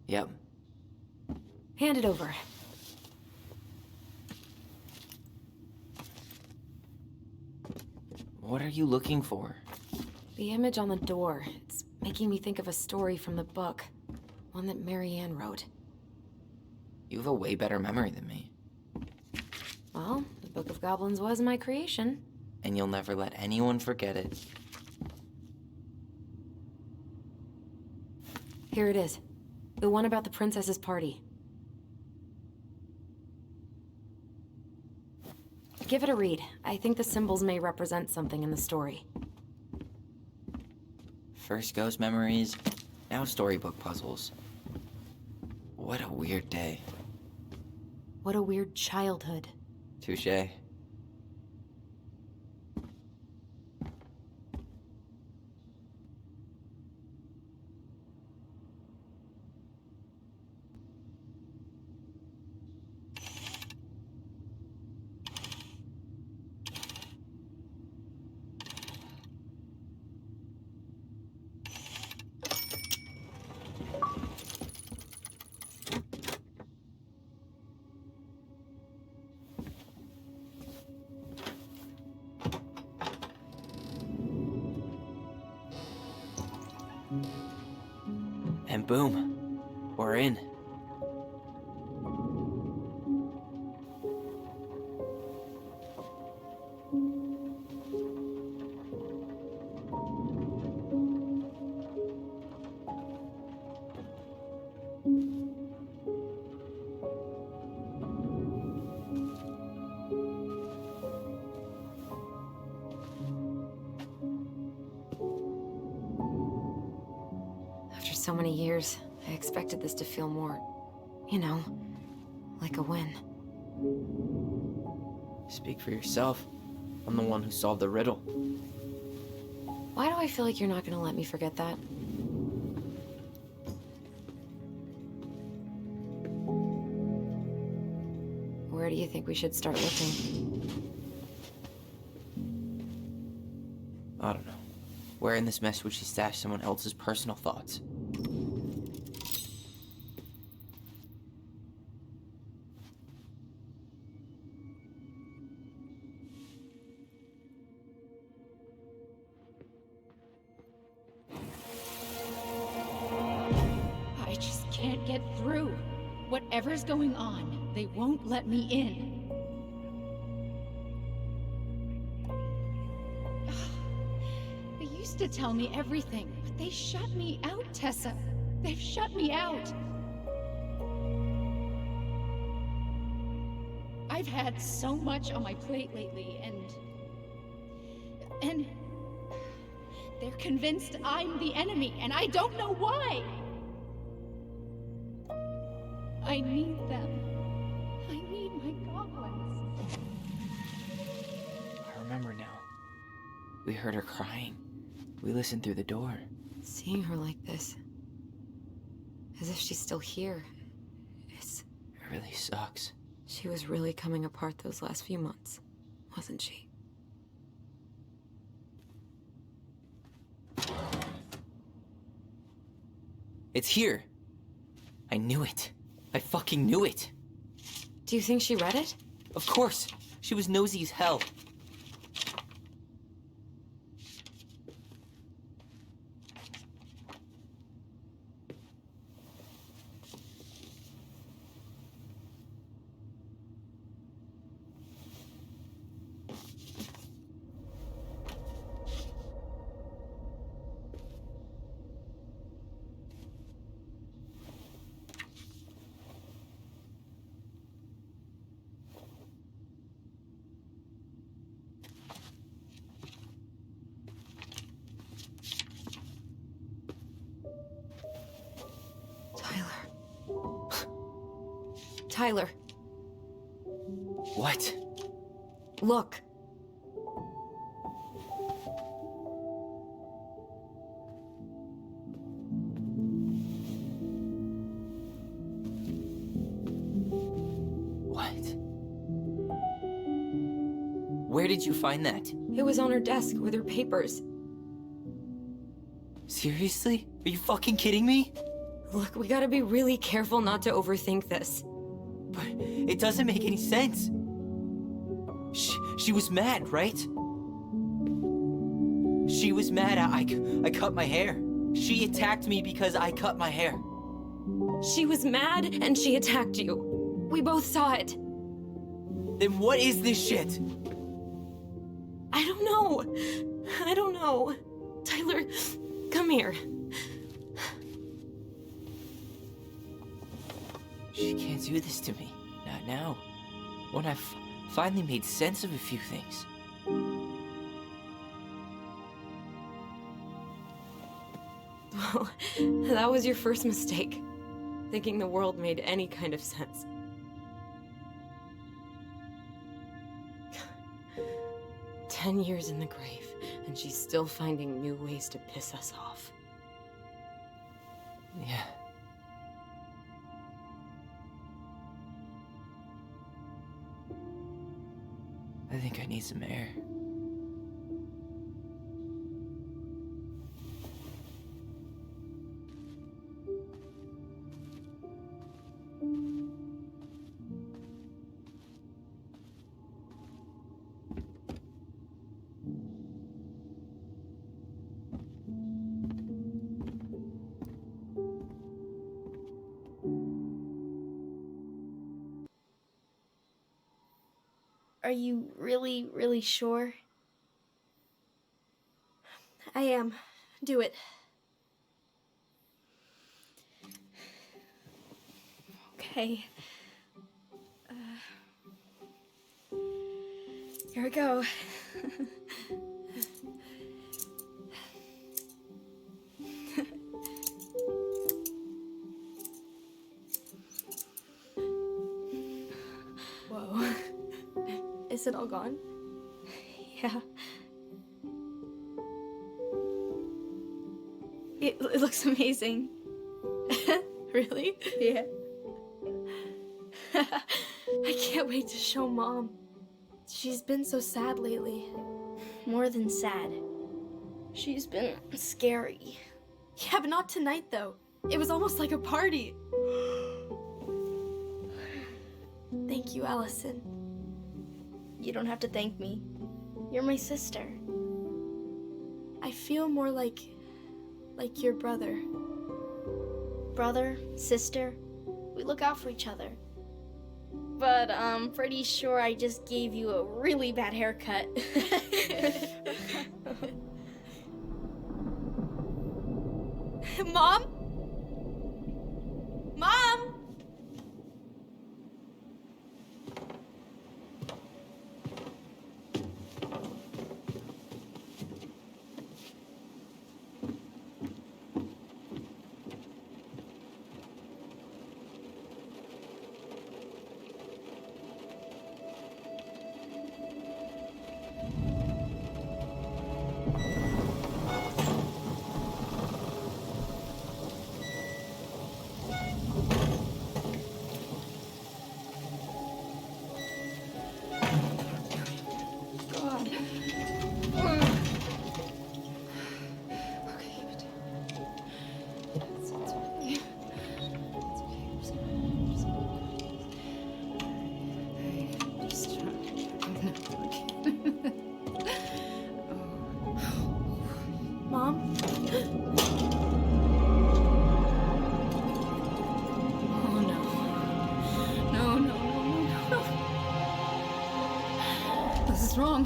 Yep. Hand it over. What are you looking for? The image on the door. It's making me think of a story from the book. One that Marianne wrote. You have a way better memory than me. Well, the Book of Goblins was my creation. And you'll never let anyone forget it. Here it is. The one about the princess's party. Give it a read. I think the symbols may represent something in the story. First ghost memories, now storybook puzzles. What a weird day. What a weird childhood. Touché. And boom, we're in. After so many years, I expected this to feel more, you know, like a win. Speak for yourself. I'm the one who solved the riddle. Why do I feel like you're not gonna let me forget that? Where do you think we should start looking? I don't know. Where in this mess would she stash someone else's personal thoughts? I just can't get through. Whatever's going on, they won't let me in. They used to tell me everything, but they shut me out, Tessa. They've shut me out. I've had so much on my plate lately, and they're convinced I'm the enemy, and I don't know why. I need them. I need my goblins. I remember now. We heard her crying. We listened through the door. Seeing her like this, as if she's still here, It really sucks. she was really coming apart those last few months, wasn't she? It's here. I knew it. I fucking knew it. Do you think she read it? Of course. She was nosy as hell. Tyler, What? look. What? Where did you find that? It was on her desk with her papers. Seriously? Are you fucking kidding me? Look, we gotta be really careful not to overthink this. But it doesn't make any sense. She was mad, right? She was mad I cut my hair. She attacked me because I cut my hair. She was mad and she attacked you. We both saw it. Then what is this shit? I don't know. I don't know. Tyler, come here. She can't do this to me. Not now. When I've finally made sense of a few things. Well, that was your first mistake. Thinking the world made any kind of sense. "10 years in the grave, and she's still finding new ways to piss us off." Yeah. I think I need some air. Are you really, really sure? I am. Do it. Okay. Here we go. Whoa. Is it all gone? Yeah. It looks amazing. Really? Yeah. I can't wait to show Mom. She's been so sad lately. More than sad. She's been scary. Yeah, but not tonight, though. It was almost like a party. Thank you, Allison. You don't have to thank me. You're my sister. I feel more like your brother. Brother, sister, we look out for each other. But I'm pretty sure I just gave you a really bad haircut. Mom? Mom? Mom? Oh no. No, no, no, no, no. This is wrong.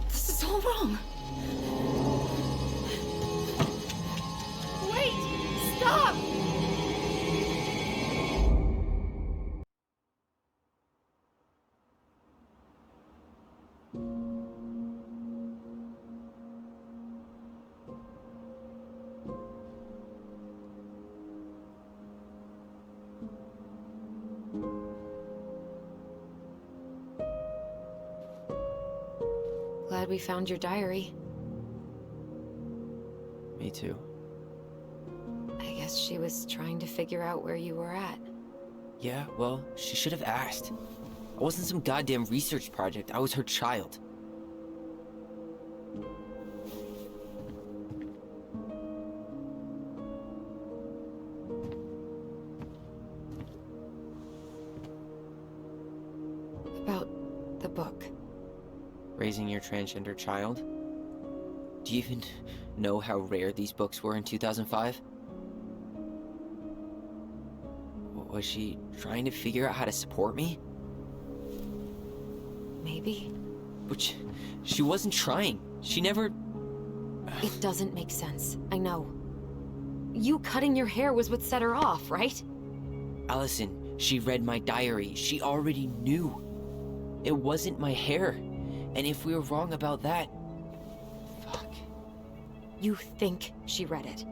This is all wrong. Wait! Stop! Glad we found your diary. Me too. I guess she was trying to figure out where you were at. Yeah, well, she should have asked. I wasn't some goddamn research project. I was her child. About the book. Raising your transgender child? Do you even know how rare these books were in 2005? Was she trying to figure out how to support me? Maybe. But she wasn't trying. She never... It doesn't make sense. I know. You cutting your hair was what set her off, right? Allison, she read my diary. She already knew. It wasn't my hair. And if we were wrong about that... Fuck. You think she read it.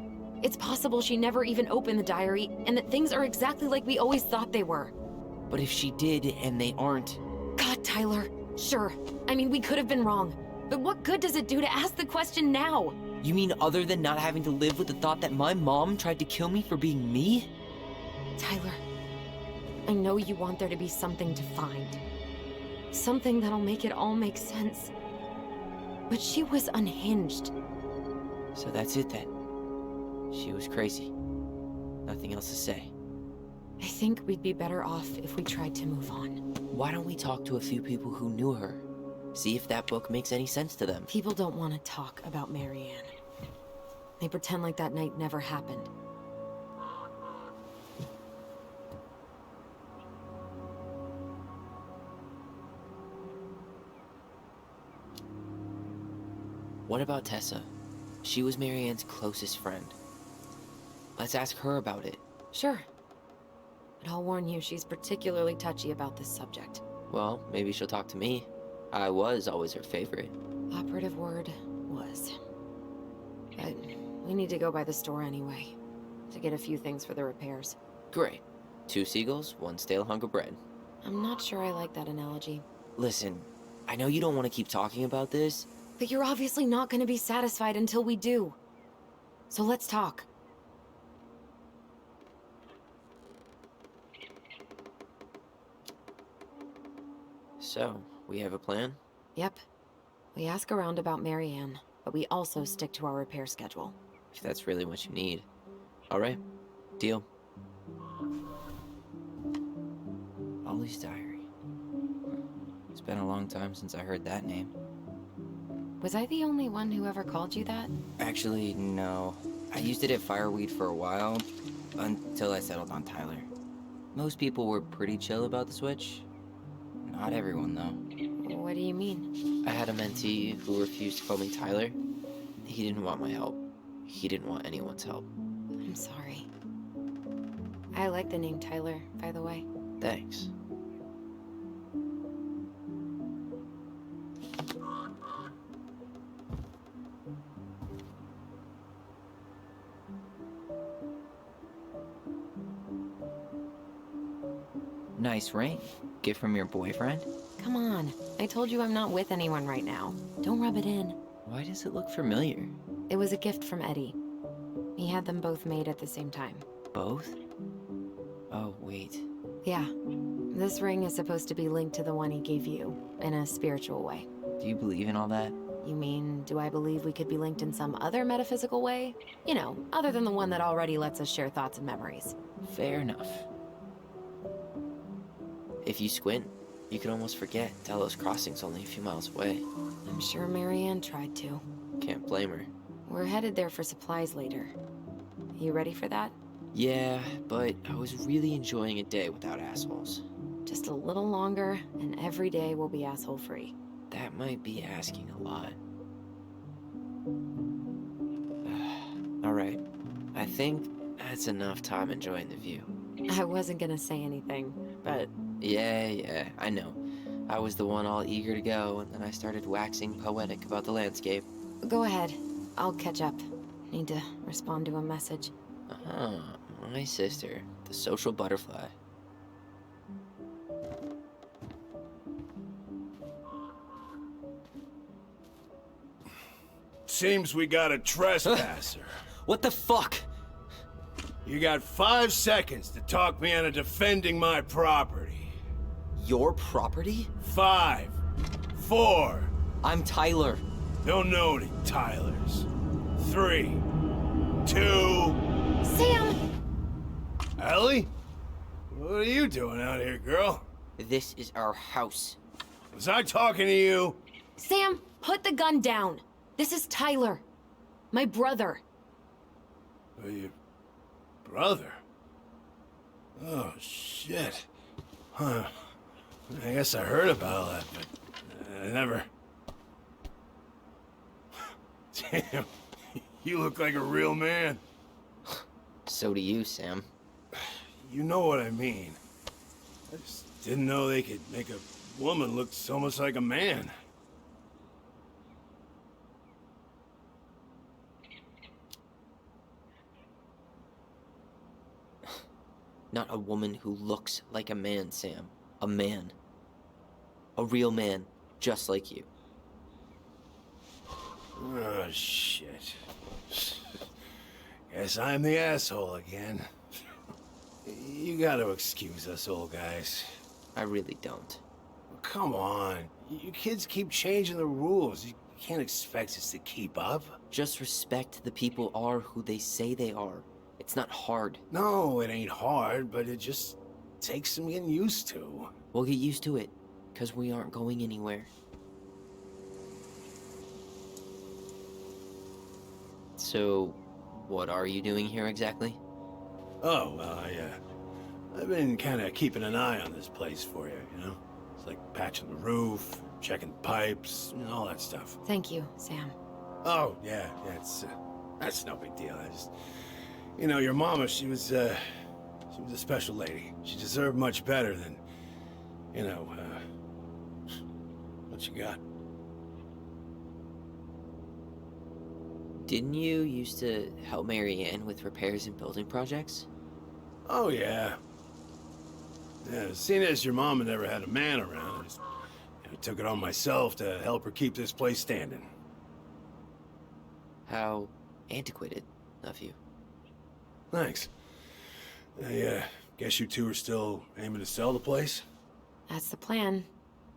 It's possible she never even opened the diary, and that things are exactly like we always thought they were. But if she did, and they aren't... God, Tyler. Sure. I mean, we could have been wrong. But what good does it do to ask the question now? You mean other than not having to live with the thought that my mom tried to kill me for being me? Tyler, I know you want there to be something to find. Something that'll make it all make sense. But she was unhinged. So that's it then. She was crazy. Nothing else to say. I think we'd be better off if we tried to move on. Why don't we talk to a few people who knew her? See if that book makes any sense to them. People don't want to talk about Marianne. They pretend like that night never happened. What about Tessa? She was Marianne's closest friend. Let's ask her about it. Sure. But I'll warn you, she's particularly touchy about this subject. Well, maybe she'll talk to me. I was always her favorite. Operative word was. But we need to go by the store anyway, to get a few things for the repairs. Great. 2 seagulls, 1 stale hunk of bread. I'm not sure I like that analogy. Listen, I know you don't want to keep talking about this. But you're obviously not going to be satisfied until we do. So let's talk. So, we have a plan? Yep. We ask around about Marianne, but we also stick to our repair schedule. If that's really what you need. Alright, deal. Ollie's diary. It's been a long time since I heard that name. Was I the only one who ever called you that? Actually, no. I used it at Fireweed for a while, until I settled on Tyler. Most people were pretty chill about the switch. Not everyone, though. What do you mean? I had a mentee who refused to call me Tyler. He didn't want my help. He didn't want anyone's help. I'm sorry. I like the name Tyler, by the way. Thanks. Nice ring. Gift from your boyfriend? Come on. I told you I'm not with anyone right now. Don't rub it in. Why does it look familiar? It was a gift from Eddie. He had them both made at the same time. Both? Oh, wait. Yeah. This ring is supposed to be linked to the one he gave you, in a spiritual way. Do you believe in all that? You mean, do I believe we could be linked in some other metaphysical way? You know, other than the one that already lets us share thoughts and memories. Fair enough. If you squint, you can almost forget Delos Crossing's only a few miles away. I'm sure Marianne tried to. Can't blame her. We're headed there for supplies later. You ready for that? Yeah, but I was really enjoying a day without assholes. Just a little longer, and every day will be asshole-free. That might be asking a lot. Alright, I think that's enough time enjoying the view. I wasn't gonna say anything, but... Yeah, I know. I was the one all eager to go, and then I started waxing poetic about the landscape. Go ahead. I'll catch up. Need to respond to a message. My sister, the social butterfly. seems we got a trespasser. What the fuck? You got 5 seconds to talk me into defending my property. Your property? 5, 4, I'm Tyler. don't know any Tylers. 3, 2... Sam! Ellie? What are you doing out here, girl? This is our house. Was I talking to you? Sam, put the gun down. This is Tyler. My brother. Your brother? Oh, shit. Huh. I guess I heard about all that, but I never... Damn, you look like a real man. So do you, Sam. You know what I mean. I just didn't know they could make a woman look so much like a man. Not a woman who looks like a man, Sam. A man. A real man, just like you. Oh, shit. Guess I'm the asshole again. You gotta excuse us old guys. I really don't. Come on. You kids keep changing the rules. You can't expect us to keep up. Just respect the people are who they say they are. It's not hard. No, it ain't hard, but it just takes some getting used to. We'll get used to it, because we aren't going anywhere. So, what are you doing here exactly? Oh, well, I've been kind of keeping an eye on this place for you, you know? It's like patching the roof, checking pipes, and all that stuff. Thank you, Sam. Oh, yeah, that's no big deal. I just, you know, your mama, she was a special lady. She deserved much better than, you know, what you got. Didn't you used to help Mary Ann with repairs and building projects? Oh, yeah. Yeah, seeing as your mama never had a man around, I just took it on myself to help her keep this place standing. How antiquated of you. Thanks. I guess you two are still aiming to sell the place? That's the plan.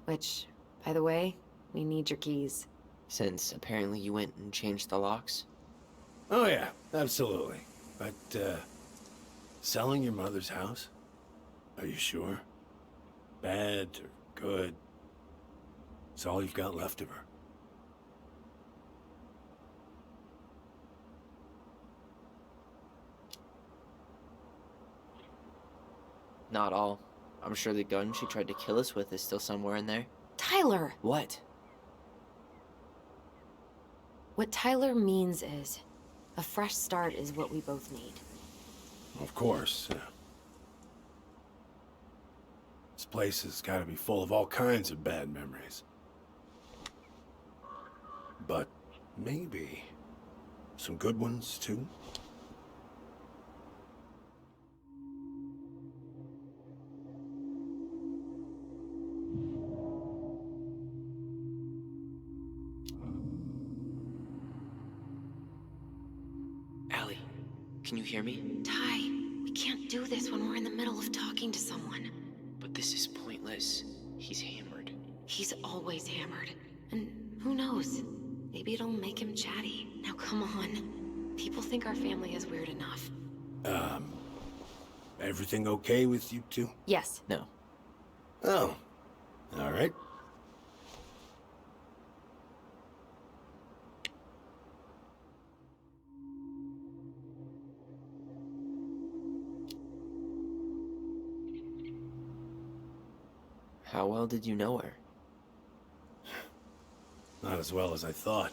Which, by the way, we need your keys. Since apparently you went and changed the locks? Oh, yeah, absolutely. But, selling your mother's house? Are you sure? Bad or good? It's all you've got left of her. Not all. I'm sure the gun she tried to kill us with is still somewhere in there. Tyler! What? What Tyler means is, a fresh start is what we both need. Of course. This place has got to be full of all kinds of bad memories. But maybe some good ones, too? Allie, can you hear me? Ty, we can't do this when we're in the middle of talking to someone. But this is pointless. He's hammered. He's always hammered. And who knows? Maybe it'll make him chatty. Now come on. People think our family is weird enough. Everything okay with you two? Yes. No. Oh, all right. How well did you know her? Not as well as I thought.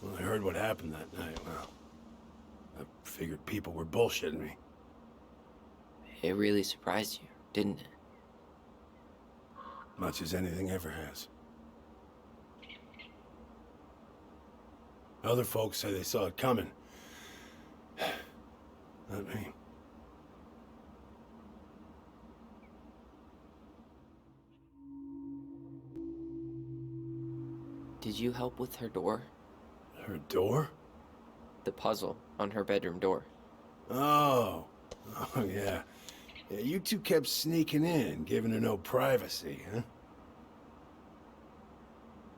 When I heard what happened that night, well, I figured people were bullshitting me. It really surprised you, didn't it? Much as anything ever has. Other folks say they saw it coming. Not me. Did you help with her door? Her door? The puzzle on her bedroom door. Oh. Oh, yeah. Yeah, you two kept sneaking in, giving her no privacy, huh?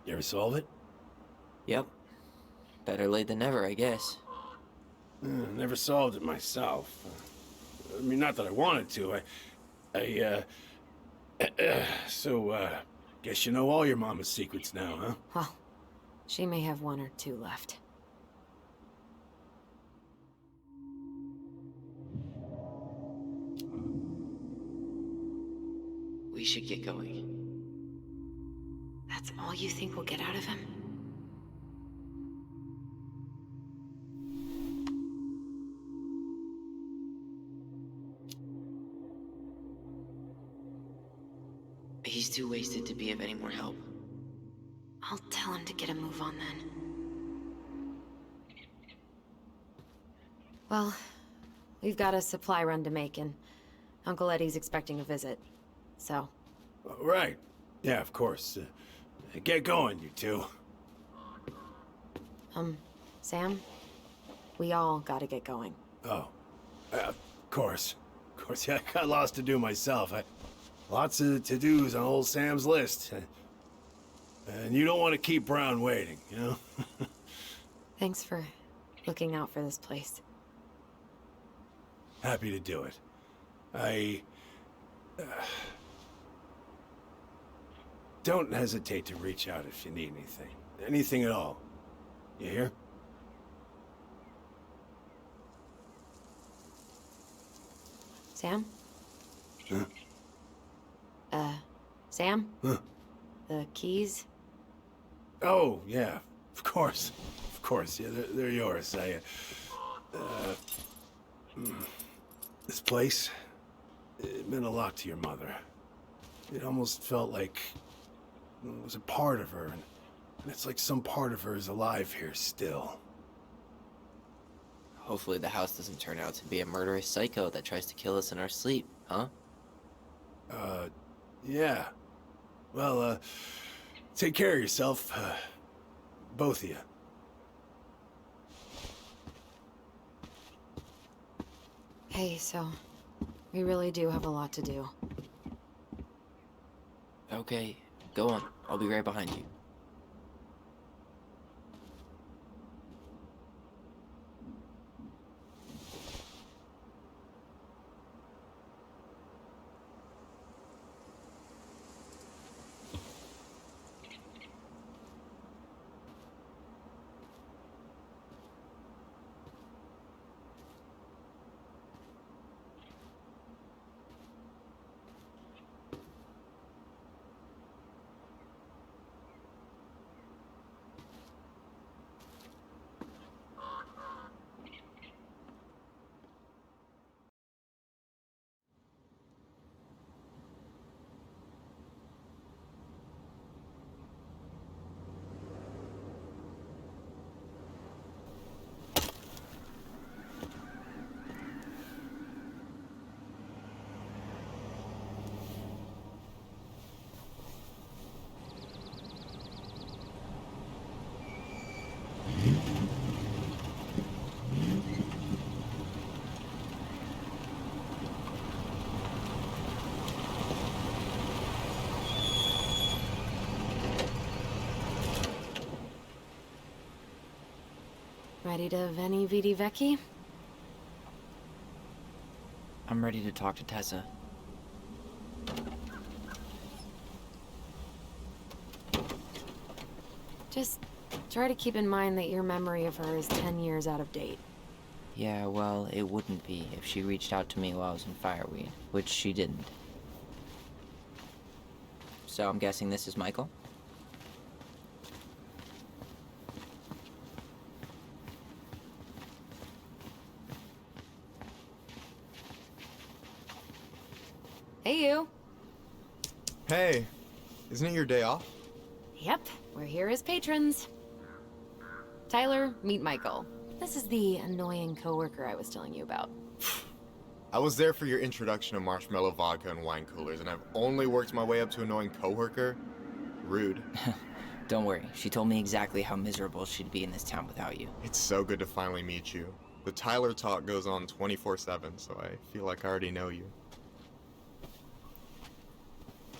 You ever solve it? Yep. Better late than never, I guess. Never solved it myself. I mean, not that I wanted to. Guess you know all your mama's secrets now, huh? Well, she may have one or two left. We should get going. That's all you think we'll get out of him? He's too wasted to be of any more help. I'll tell him to get a move on then. Well, we've got a supply run to make, and Uncle Eddie's expecting a visit. So, Right. Yeah, of course. Get going, you two. Sam? We all gotta get going. Oh. Of course. Of course, yeah, I got lots to do myself. Lots of to-dos on old Sam's list. And you don't want to keep Brown waiting, you know? Thanks for looking out for this place. Happy to do it. Don't hesitate to reach out if you need anything. Anything at all. You hear? Sam? Huh? Sam? Huh? The keys? Oh, yeah. Of course. Of course, yeah, they're yours. This place, it meant a lot to your mother. It almost felt like it was a part of her, and it's like some part of her is alive here still. Hopefully the house doesn't turn out to be a murderous psycho that tries to kill us in our sleep, huh? Yeah. Well, take care of yourself, both of you. Hey, so we really do have a lot to do. Okay, go on. I'll be right behind you. Ready to Veni Vidi Vici? I'm ready to talk to Tessa. Just try to keep in mind that your memory of her is 10 years out of date. Yeah, well, it wouldn't be if she reached out to me while I was in Fireweed, which she didn't. So I'm guessing this is Michael? Hey, you. Hey, isn't it your day off? Yep, we're here as patrons. Tyler, meet Michael. This is the annoying coworker I was telling you about. I was there for your introduction to marshmallow vodka and wine coolers, and I've only worked my way up to annoying coworker. Rude. Don't worry, she told me exactly how miserable she'd be in this town without you. It's so good to finally meet you. The Tyler talk goes on 24/7, so I feel like I already know you.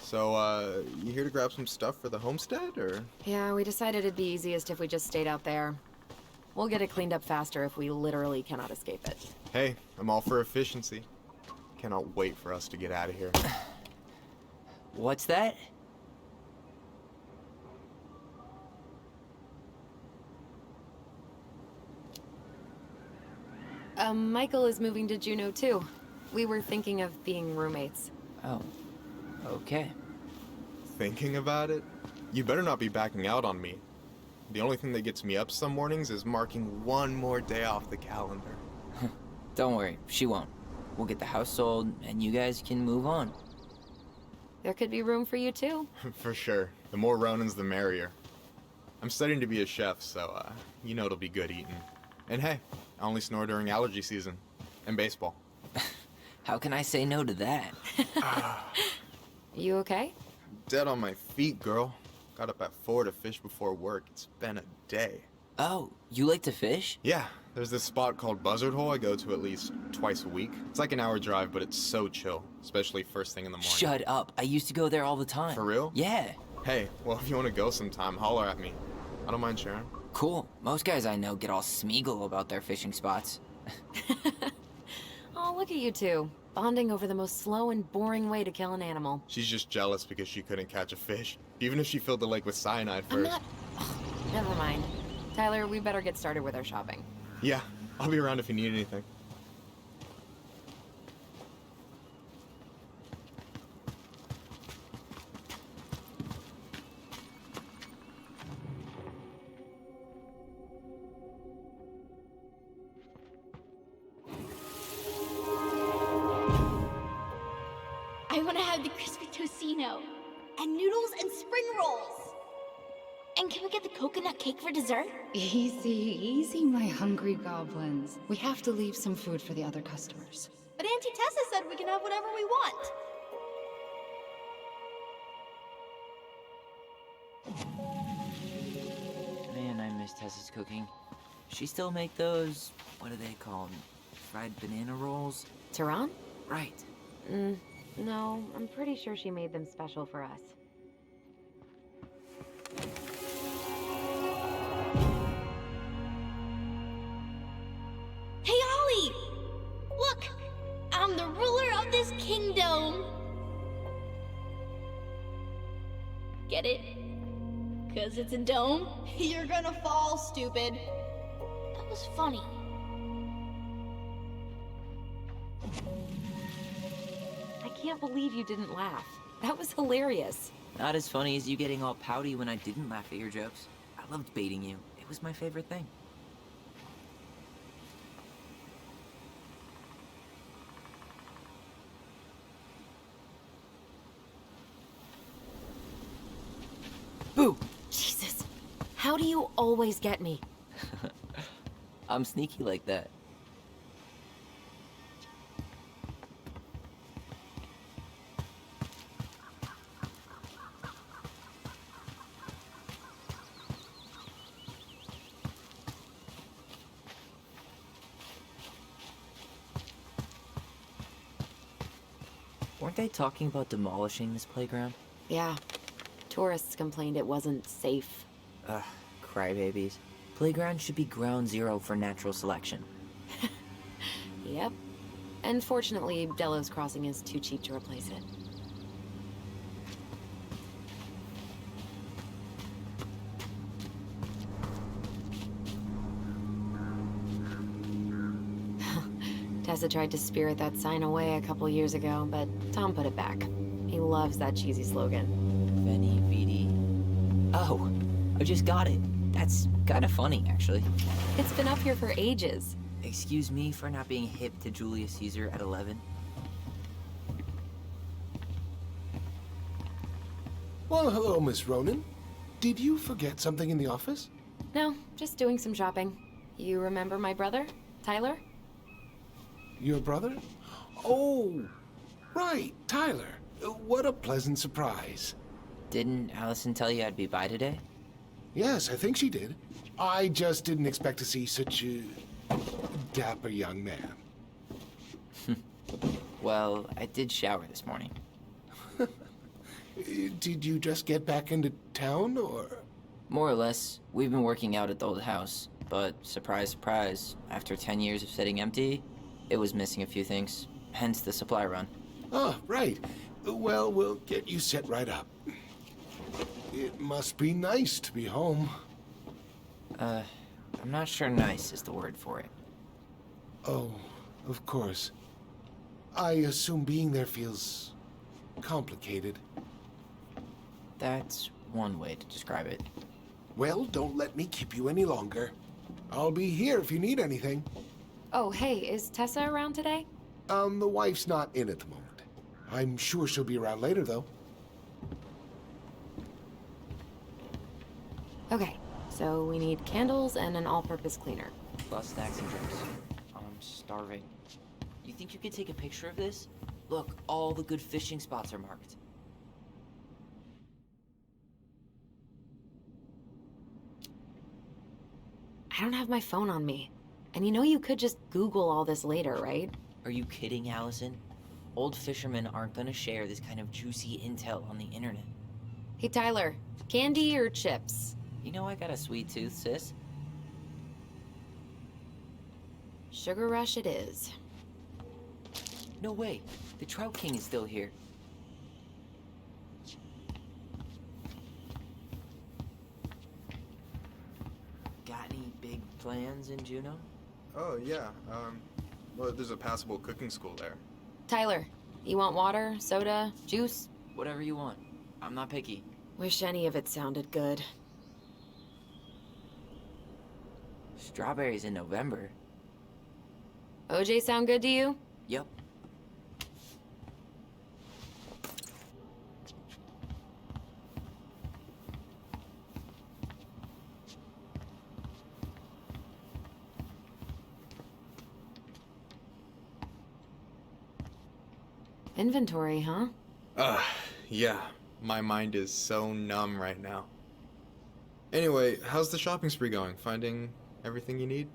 So, you here to grab some stuff for the homestead, or? Yeah, we decided it'd be easiest if we just stayed out there. We'll get it cleaned up faster if we literally cannot escape it. Hey, I'm all for efficiency. Cannot wait for us to get out of here. What's that? Michael is moving to Juneau too. We were thinking of being roommates. Oh, okay. Thinking about it? You better not be backing out on me. The only thing that gets me up some mornings is marking one more day off the calendar. Don't worry, she won't. We'll get the house sold, and you guys can move on. There could be room for you too. For sure. The more Ronins, the merrier. I'm studying to be a chef, so, you know it'll be good eating. And hey, I only snore during allergy season. And baseball. How can I say no to that? You okay? Dead on my feet, girl. Got up at 4 to fish before work. It's been a day. Oh, you like to fish? Yeah, there's this spot called Buzzard Hole I go to at least twice a week. It's like an hour drive, but it's so chill, especially first thing in the morning. Shut up. I used to go there all the time. For real? Yeah. Hey, well, if you want to go sometime, holler at me. I don't mind sharing. Cool. Most guys I know get all Smeagol about their fishing spots. Oh, look at you two. Bonding over the most slow and boring way to kill an animal. She's just jealous because she couldn't catch a fish, even if she filled the lake with cyanide I'm first. not... Ugh, never mind. Tyler, we better get started with our shopping. Yeah, I'll be around if you need anything. I want to have the crispy tocino, and noodles and spring rolls. And can we get the coconut cake for dessert? Easy, easy, my hungry goblins. We have to leave some food for the other customers. But Auntie Tessa said we can have whatever we want. Man, I miss Tessa's cooking. She still make those, what do they call them? Fried banana rolls? Tehran? Right. No, I'm pretty sure she made them special for us. Hey, Ollie! Look! I'm the ruler of this kingdom! Get it? 'Cause it's a dome? You're gonna fall, stupid. That was funny. I can't believe you didn't laugh. That was hilarious. Not as funny as you getting all pouty when I didn't laugh at your jokes. I loved baiting you. It was my favorite thing. Boo! Jesus. How do you always get me? I'm sneaky like that. Weren't they talking about demolishing this playground? Yeah. Tourists complained it wasn't safe. Ugh, crybabies. Playground should be ground zero for natural selection. Yep. And fortunately, Delos Crossing is too cheap to replace it. Tessa tried to spirit that sign away a couple years ago, but Tom put it back. He loves that cheesy slogan. Veni Vidi. Oh, I just got it. That's kind of funny, actually. It's been up here for ages. Excuse me for not being hip to Julius Caesar at 11. Well, hello, Miss Ronan. Did you forget something in the office? No, just doing some shopping. You remember my brother, Tyler? Your brother? Oh, right, Tyler. What a pleasant surprise. Didn't Allison tell you I'd be by today? Yes, I think she did. I just didn't expect to see such a dapper young man. Well, I did shower this morning. Did you just get back into town, or...? More or less, we've been working out at the old house, but surprise, surprise, after 10 years of sitting empty, it was missing a few things, hence the supply run. Oh, right. Well, we'll get you set right up. It must be nice to be home. I'm not sure nice is the word for it. Oh, of course. I assume being there feels complicated. That's one way to describe it. Well, don't let me keep you any longer. I'll be here if you need anything. Oh, hey, is Tessa around today? The wife's not in at the moment. I'm sure she'll be around later, though. Okay, so we need candles and an all-purpose cleaner. Plus snacks and drinks. I'm starving. You think you could take a picture of this? Look, all the good fishing spots are marked. I don't have my phone on me. And you know you could just Google all this later, right? Are you kidding, Allison? Old fishermen aren't gonna share this kind of juicy intel on the internet. Hey, Tyler, candy or chips? You know I got a sweet tooth, sis. Sugar Rush it is. No way. The Trout King is still here. Got any big plans in Juneau? Oh, yeah. Well, there's a passable cooking school there. Tyler, you want water, soda, juice? Whatever you want. I'm not picky. Wish any of it sounded good. Strawberries in November. OJ sound good to you? Yep. Inventory, huh? Yeah. My mind is so numb right now. Anyway, how's the shopping spree going? Finding everything you need?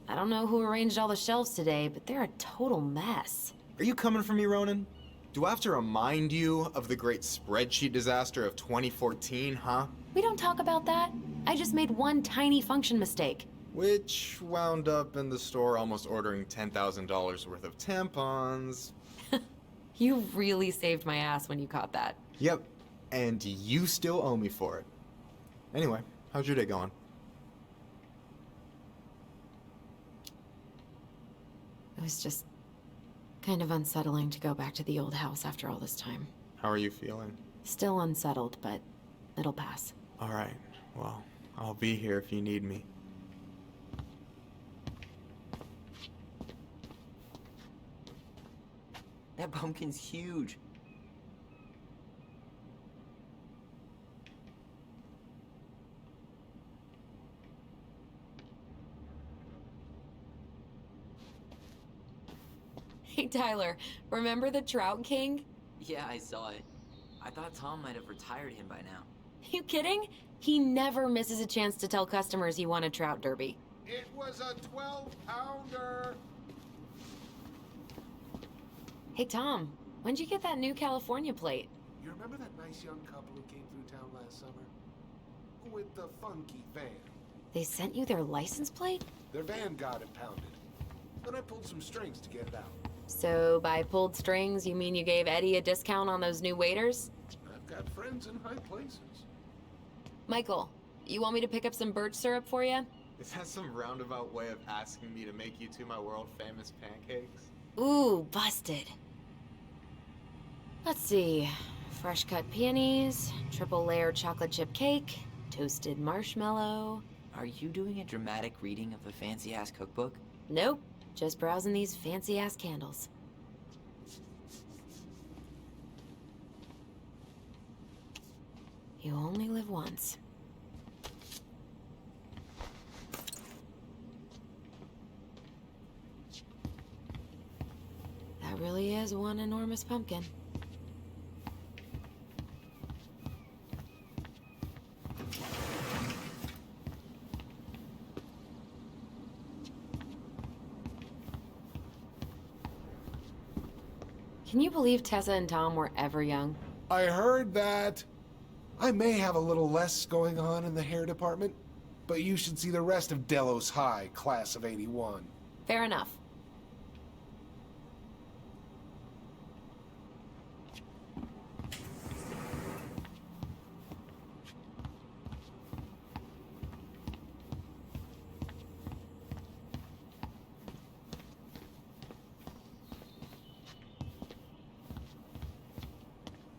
I don't know who arranged all the shelves today, but they're a total mess. Are you coming for me, Ronan? Do I have to remind you of the great spreadsheet disaster of 2014, huh? We don't talk about that. I just made one tiny function mistake. Which wound up in the store almost ordering $10,000 worth of tampons. You really saved my ass when you caught that. Yep, and you still owe me for it. Anyway, how's your day going? It was just kind of unsettling to go back to the old house after all this time. How are you feeling? Still unsettled, but it'll pass. All right, well, I'll be here if you need me. That pumpkin's huge. Hey, Tyler, remember the Trout King? Yeah, I saw it. I thought Tom might have retired him by now. You kidding? He never misses a chance to tell customers he won a trout derby. It was a 12-pounder! Hey, Tom, when'd you get that new California plate? You remember that nice young couple who came through town last summer? With the funky van. They sent you their license plate? Their van got impounded. Then I pulled some strings to get it out. So by pulled strings, you mean you gave Eddie a discount on those new waiters? I've got friends in high places. Michael, you want me to pick up some birch syrup for you? Is that some roundabout way of asking me to make you two my world-famous pancakes? Ooh, busted. Let's see. Fresh cut peonies, triple layer chocolate chip cake, toasted marshmallow. Are you doing a dramatic reading of a fancy-ass cookbook? Nope, just browsing these fancy-ass candles. You only live once. That really is one enormous pumpkin. Can you believe Tessa and Tom were ever young? I heard that. I may have a little less going on in the hair department, but you should see the rest of Delos High, class of '81. Fair enough.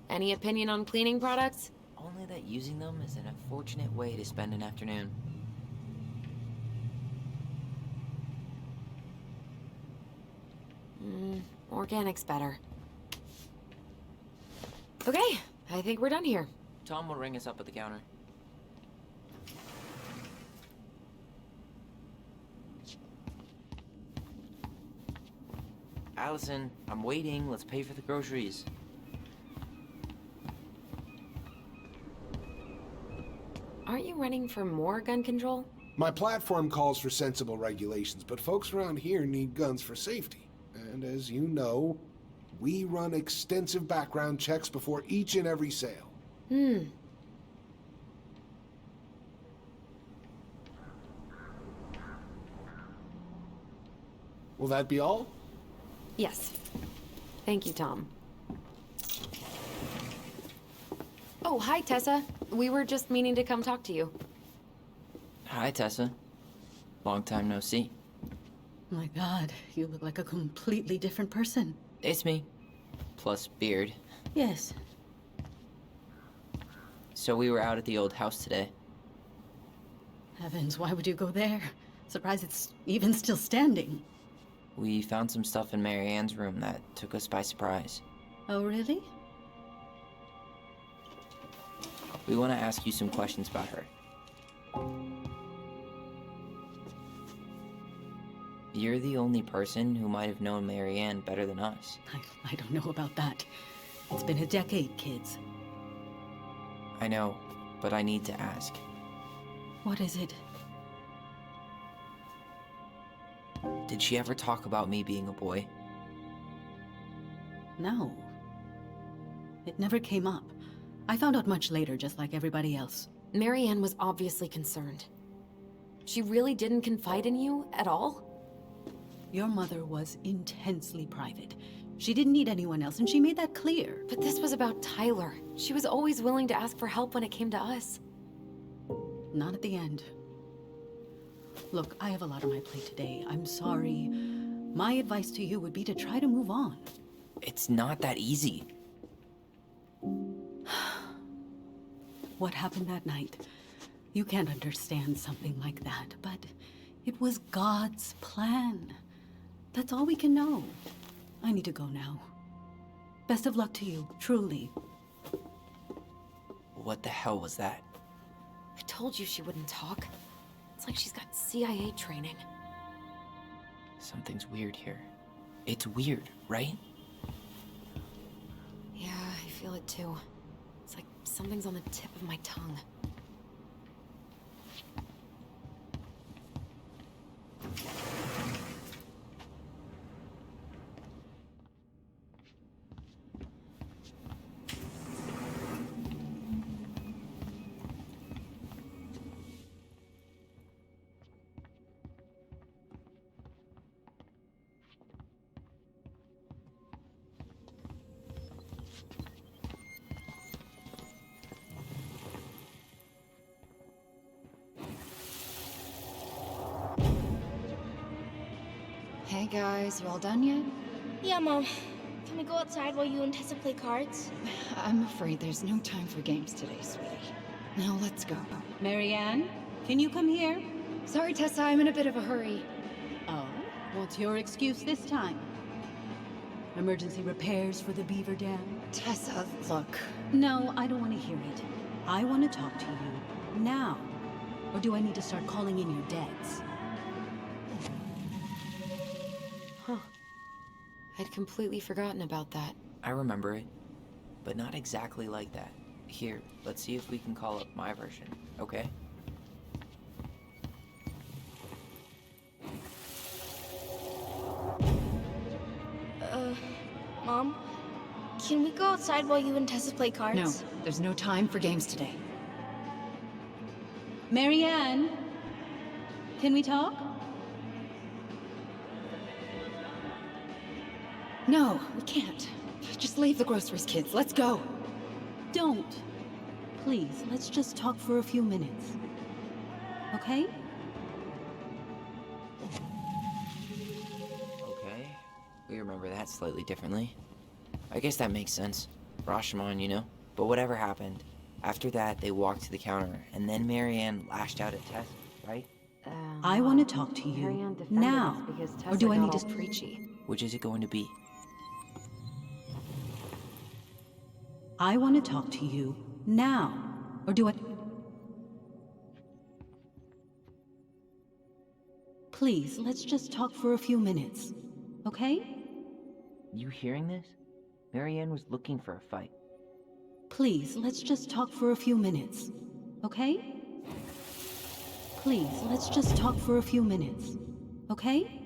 Any opinion on cleaning products? Only that using them is an unfortunate way to spend an afternoon. Organic's better. Okay, I think we're done here. Tom will ring us up at the counter. Allison, I'm waiting. Let's pay for the groceries. Aren't you running for more gun control? My platform calls for sensible regulations, but folks around here need guns for safety. And as you know, we run extensive background checks before each and every sale. Will that be all? Yes. Thank you, Tom. Oh, hi, Tessa. We were just meaning to come talk to you. Hi, Tessa. Long time no see. My God, you look like a completely different person. It's me. Plus beard. Yes. So we were out at the old house today. Heavens, why would you go there? Surprised it's even still standing. We found some stuff in Mary Ann's room that took us by surprise. Oh, really? We want to ask you some questions about her. You're the only person who might have known Mary Ann better than us. I don't know about that. It's been a decade, kids. I know, but I need to ask. What is it? Did she ever talk about me being a boy? No. It never came up. I found out much later, just like everybody else. Mary Ann was obviously concerned. She really didn't confide in you at all? Your mother was intensely private. She didn't need anyone else, and she made that clear. But this was about Tyler. She was always willing to ask for help when it came to us. Not at the end. Look, I have a lot on my plate today. I'm sorry. My advice to you would be to try to move on. It's not that easy. What happened that night? You can't understand something like that, but it was God's plan. That's all we can know. I need to go now. Best of luck to you, truly. What the hell was that? I told you she wouldn't talk. It's like she's got CIA training. Something's weird here. It's weird, right? Yeah, I feel it too. It's like something's on the tip of my tongue. Hey guys, you all done yet? Yeah, Mom. Can we go outside while you and Tessa play cards? I'm afraid there's no time for games today, sweetie. Now let's go. Mary Ann, can you come here? Sorry, Tessa, I'm in a bit of a hurry. Oh, what's your excuse this time? Emergency repairs for the beaver dam? Tessa, look. No, I don't want to hear it. I want to talk to you now. Or do I need to start calling in your debts? Huh. I'd completely forgotten about that. I remember it, but not exactly like that. Here, let's see if we can call up my version, okay? Mom? Can we go outside while you and Tessa play cards? No, there's no time for games today. Marianne, can we talk? No, we can't. Just leave the groceries, kids. Let's go. Don't. Please, let's just talk for a few minutes. Okay? Okay, we remember that slightly differently. I guess that makes sense. Rashomon, you know? But whatever happened, after that they walked to the counter, and then Marianne lashed out at Tess, right? I want to talk to Marianne you defended now. us because Or do Tessa I got need all to... preachy? Which is it going to be? I want to talk to you now. Or do I... Please, let's just talk for a few minutes. Okay? You hearing this? Marianne was looking for a fight. Please, let's just talk for a few minutes. Okay? Please, let's just talk for a few minutes. Okay?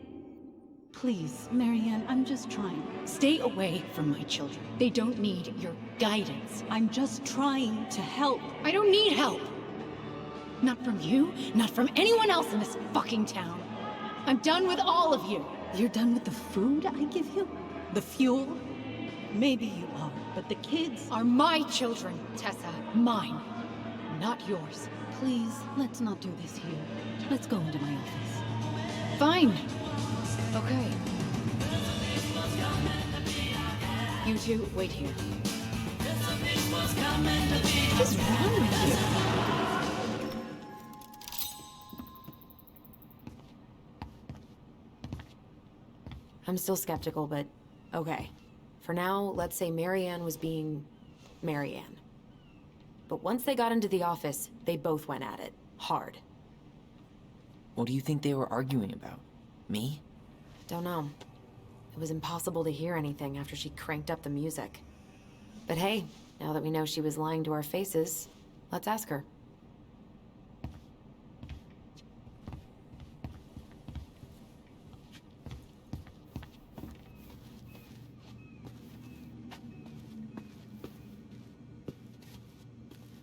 Please, Marianne, I'm just trying. Stay away from my children. They don't need your guidance. I'm just trying to help. I don't need help. Not from you, not from anyone else in this fucking town. I'm done with all of you. You're done with the food I give you? The fuel? Maybe you are, but the kids Are my children, Tessa. Mine, not yours. Please, let's not do this here. Let's go into my office. Fine. Okay. You two, wait here. What is wrong with you? I'm still skeptical, but okay. For now, let's say Marianne was being Marianne. But once they got into the office, they both went at it. Hard. What do you think they were arguing about? Me? Don't know. It was impossible to hear anything after she cranked up the music. But hey, now that we know she was lying to our faces, let's ask her.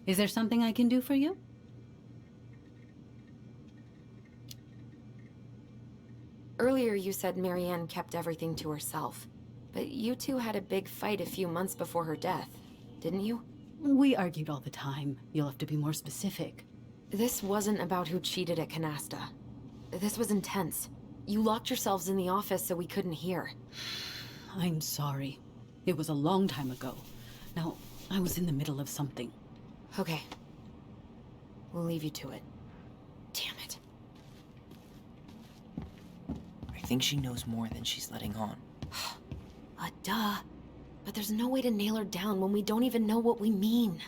Is there something I can do for you? Earlier you said Marianne kept everything to herself. But you two had a big fight a few months before her death, didn't you? We argued all the time. You'll have to be more specific. This wasn't about who cheated at Canasta. This was intense. You locked yourselves in the office so we couldn't hear. I'm sorry. It was a long time ago. Now, I was in the middle of something. Okay. We'll leave you to it. Damn it. I think she knows more than she's letting on. Duh. But there's no way to nail her down when we don't even know what we mean.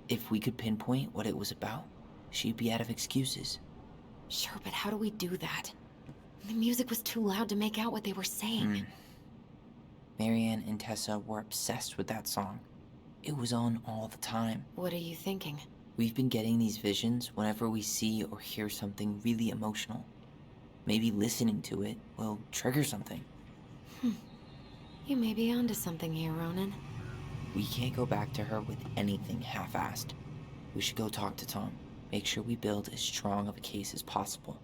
If we could pinpoint what it was about, she'd be out of excuses. Sure, but how do we do that? The music was too loud to make out what they were saying. Marianne and Tessa were obsessed with that song. It was on all the time. What are you thinking? We've been getting these visions whenever we see or hear something really emotional. Maybe listening to it will trigger something. You may be onto something here, Ronan. We can't go back to her with anything half-assed. We should go talk to Tom. Make sure we build as strong of a case as possible.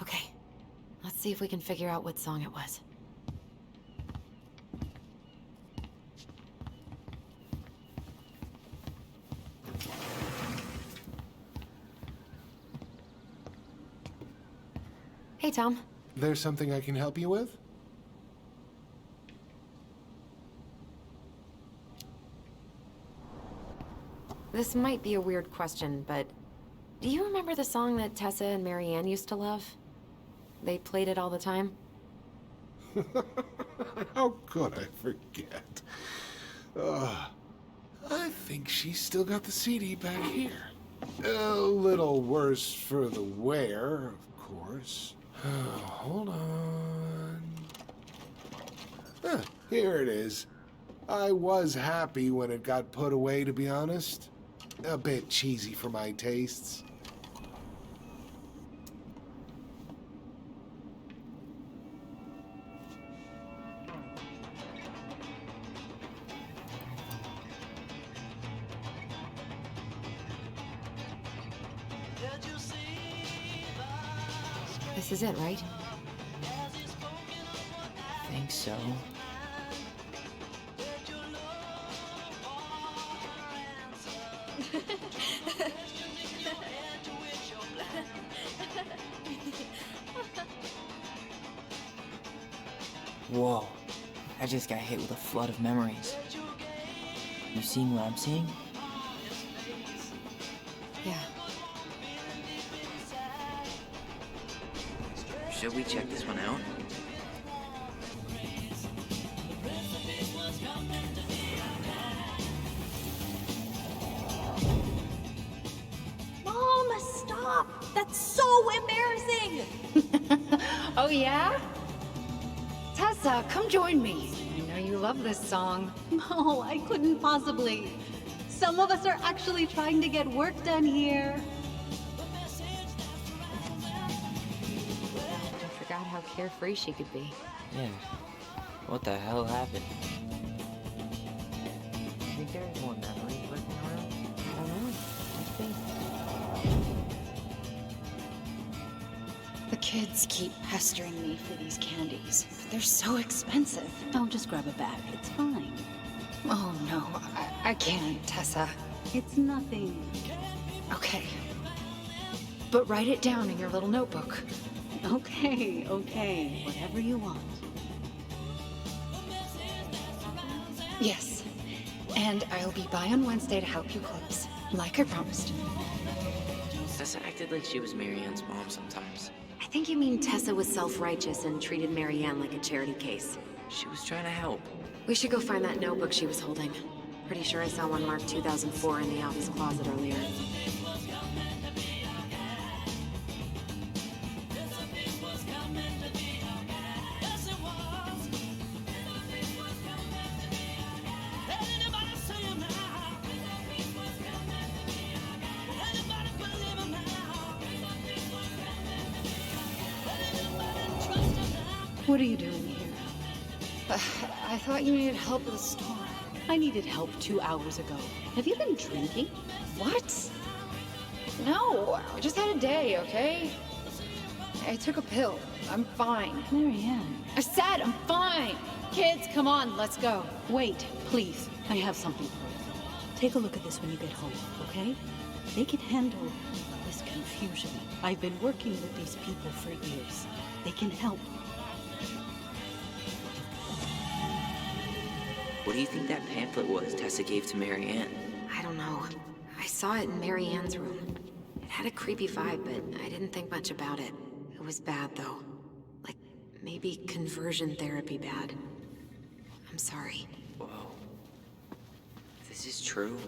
Okay. Let's see if we can figure out what song it was. Hey, Tom. There's something I can help you with? This might be a weird question, but do you remember the song that Tessa and Marianne used to love? They played it all the time. How could I forget? I think she's still got the CD back here. A little worse for the wear, of course. Hold on. Here it is. I was happy when it got put away, to be honest. A bit cheesy for my tastes. This is it, right? Think so. Whoa. I just got hit with a flood of memories. You seeing what I'm seeing? Yeah. Should we check this one out? Mom, stop! That's so embarrassing! Oh, yeah? Tessa, come join me. I know you love this song. No, I couldn't possibly. Some of us are actually trying to get work done here. I forgot how carefree she could be. Yeah. What the hell happened? Think there's more memories lurking around? I don't know. Let's see. The kids keep pestering me for these candies. They're so expensive. I'll just grab a bag. It's fine. Oh, no. I can't, Tessa. It's nothing. Okay. But write it down in your little notebook. Okay, okay. Whatever you want. Yes. And I'll be by on Wednesday to help you close, like I promised. Tessa acted like she was Marianne's mom sometimes. I think you mean Tessa was self-righteous and treated Marianne like a charity case. She was trying to help. We should go find that notebook she was holding. Pretty sure I saw one marked 2004 in the office closet earlier. What are you doing here? I thought you needed help with a storm. I needed help 2 hours ago. Have you been drinking? What? No, I just had a day, okay? I took a pill. I'm fine. Marianne. I said I'm fine. Kids, come on, let's go. Wait, please. I have something for you. Take a look at this when you get home, okay? They can handle this confusion. I've been working with these people for years. They can help. What do you think that pamphlet was Tessa gave to Marianne? I don't know. I saw it in Marianne's room. It had a creepy vibe, but I didn't think much about it. It was bad, though. Like, maybe conversion therapy bad. I'm sorry. Whoa. If this is true,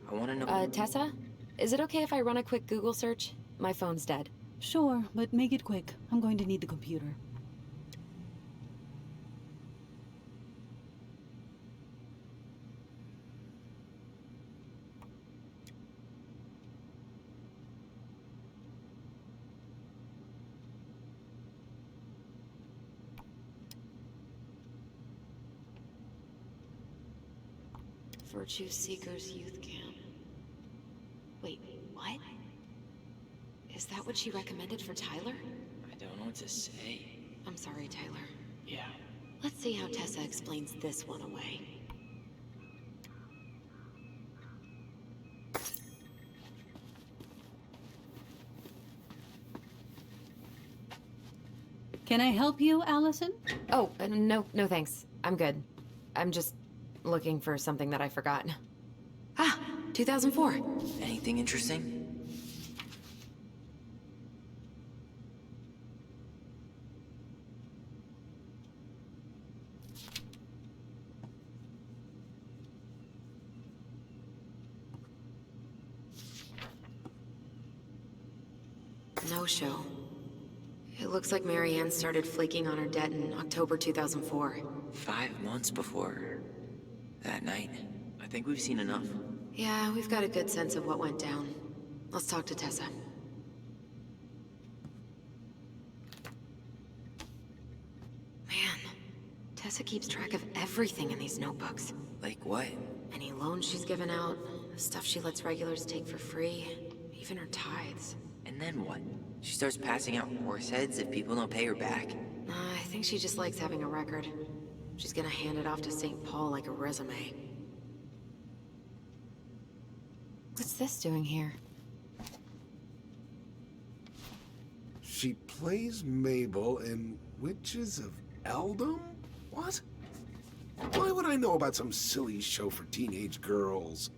I want to know... Tessa? Is it okay if I run a quick Google search? My phone's dead. Sure, but make it quick. I'm going to need the computer. Virtue Seekers Youth Camp. Wait, what? Is that what she recommended for Tyler? I don't know what to say. I'm sorry, Tyler. Yeah. Let's see how Tessa explains this one away. Can I help you, Allison? Oh, no thanks. I'm good. I'm just looking for something that I forgot. Ah, 2004. Anything interesting? No show. It looks like Marianne started flaking on her debt in October 2004. 5 months before. That night, I think we've seen enough. Yeah, we've got a good sense of what went down. Let's talk to Tessa. Man, Tessa keeps track of everything in these notebooks. Like what? Any loans she's given out, the stuff she lets regulars take for free, even her tithes. And then what? She starts passing out horse heads if people don't pay her back. I think she just likes having a record. She's gonna hand it off to St. Paul like a resume. What's this doing here? She plays Mabel in Witches of Eldom? What? Why would I know about some silly show for teenage girls?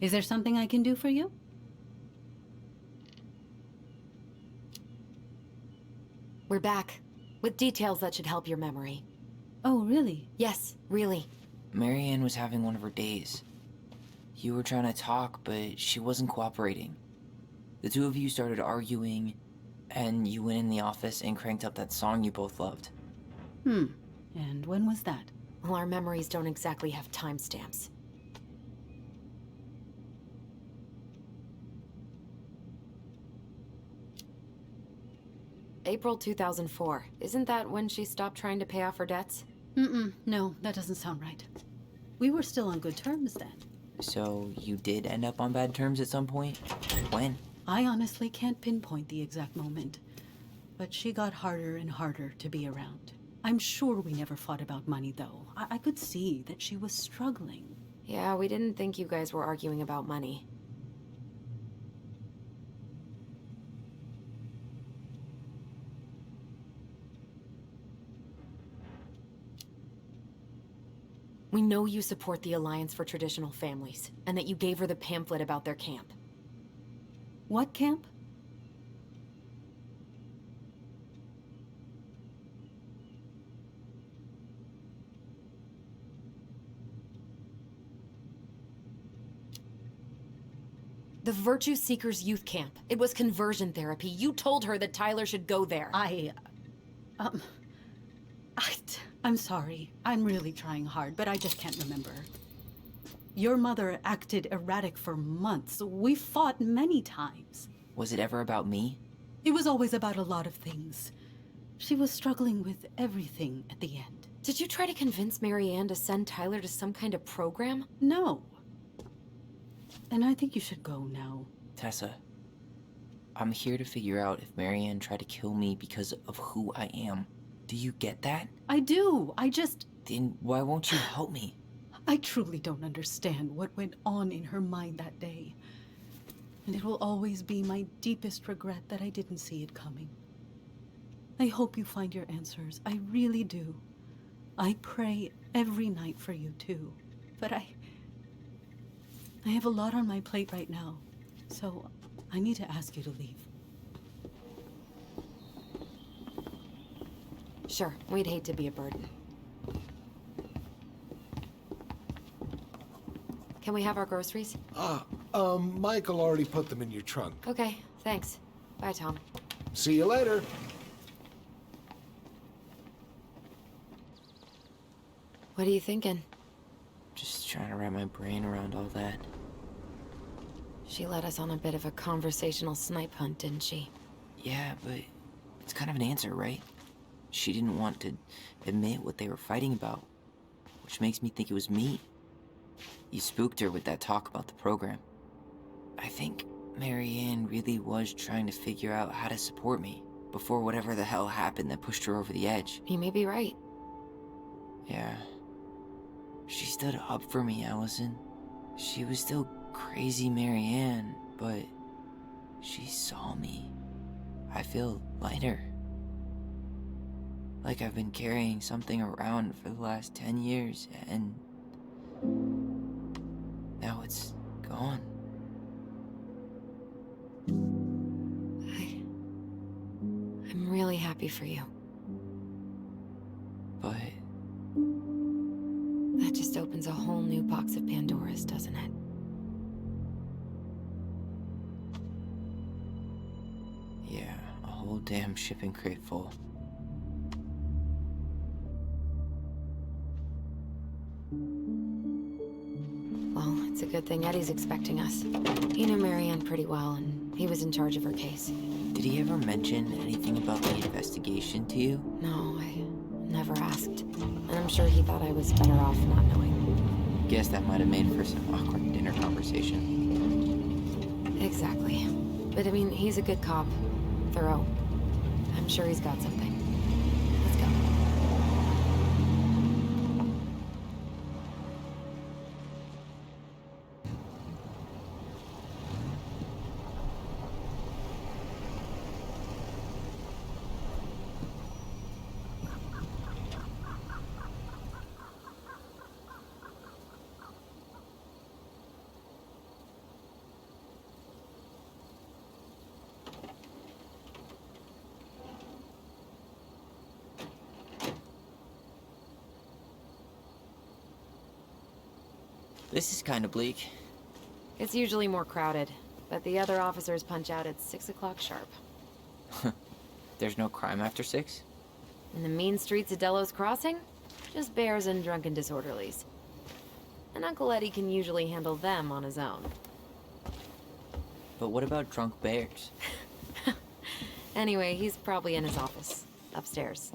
Is there something I can do for you? We're back, with details that should help your memory. Oh, really? Yes, really. Marianne was having one of her days. You were trying to talk, but she wasn't cooperating. The two of you started arguing, and you went in the office and cranked up that song you both loved. And when was that? Well, our memories don't exactly have timestamps. April 2004. Isn't that when she stopped trying to pay off her debts? No, that doesn't sound right. We were still on good terms then. So you did end up on bad terms at some point? When? I honestly can't pinpoint the exact moment, but she got harder and harder to be around. I'm sure we never fought about money, though. I could see that she was struggling. Yeah, we didn't think you guys were arguing about money. We know you support the Alliance for Traditional Families, and that you gave her the pamphlet about their camp. What camp? The Virtue Seekers Youth Camp. It was conversion therapy. You told her that Tyler should go there. I'm sorry. I'm really trying hard, but I just can't remember. Your mother acted erratic for months. We fought many times. Was it ever about me? It was always about a lot of things. She was struggling with everything at the end. Did you try to convince Marianne to send Tyler to some kind of program? No. And I think you should go now. Tessa, I'm here to figure out if Marianne tried to kill me because of who I am. Do you get that? I do. Then why won't you help me? I truly don't understand what went on in her mind that day. And it will always be my deepest regret that I didn't see it coming. I hope you find your answers. I really do. I pray every night for you too. But I have a lot on my plate right now. So I need to ask you to leave. Sure, we'd hate to be a burden. Can we have our groceries? Michael already put them in your trunk. Okay, thanks. Bye, Tom. See you later. What are you thinking? Just trying to wrap my brain around all that. She led us on a bit of a conversational snipe hunt, didn't she? Yeah, but it's kind of an answer, right? She didn't want to admit what they were fighting about, which makes me think it was me. You spooked her with that talk about the program. I think Marianne really was trying to figure out how to support me before whatever the hell happened that pushed her over the edge. You may be right. Yeah. She stood up for me, Allison. She was still crazy Marianne, but she saw me. I feel lighter. Like I've been carrying something around for the last 10 years, and now it's gone. I'm really happy for you. But that just opens a whole new box of Pandora's, doesn't it? yeah, a whole damn shipping crate full. It's a good thing Eddie's expecting us. He knew Marianne pretty well, and he was in charge of her case. Did he ever mention anything about the investigation to you? No, I never asked. And I'm sure he thought I was better off not knowing. Guess that might have made for some awkward dinner conversation. Exactly. But I mean, he's a good cop. Thorough. I'm sure he's got something. Let's go. This is kind of bleak. It's usually more crowded, but the other officers punch out at 6 o'clock sharp. There's no crime after 6? In the mean streets of Delos Crossing, just bears and drunken disorderlies. And Uncle Eddie can usually handle them on his own. But what about drunk bears? Anyway, he's probably in his office, upstairs.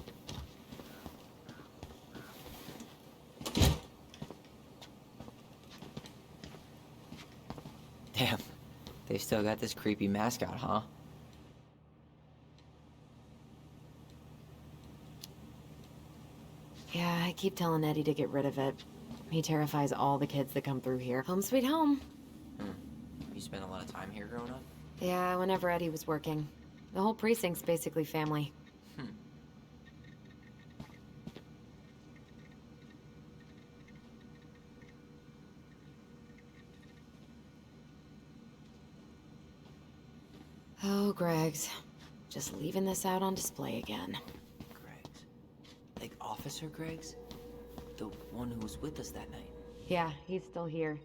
Damn, they still got this creepy mascot, huh? Yeah, I keep telling Eddie to get rid of it. He terrifies all the kids that come through here. Home sweet home. You spent a lot of time here growing up? Yeah, whenever Eddie was working. The whole precinct's basically family. Oh, Greg's. Just leaving this out on display again. Greg's? Like Officer Greg's? The one who was with us that night? Yeah, he's still here.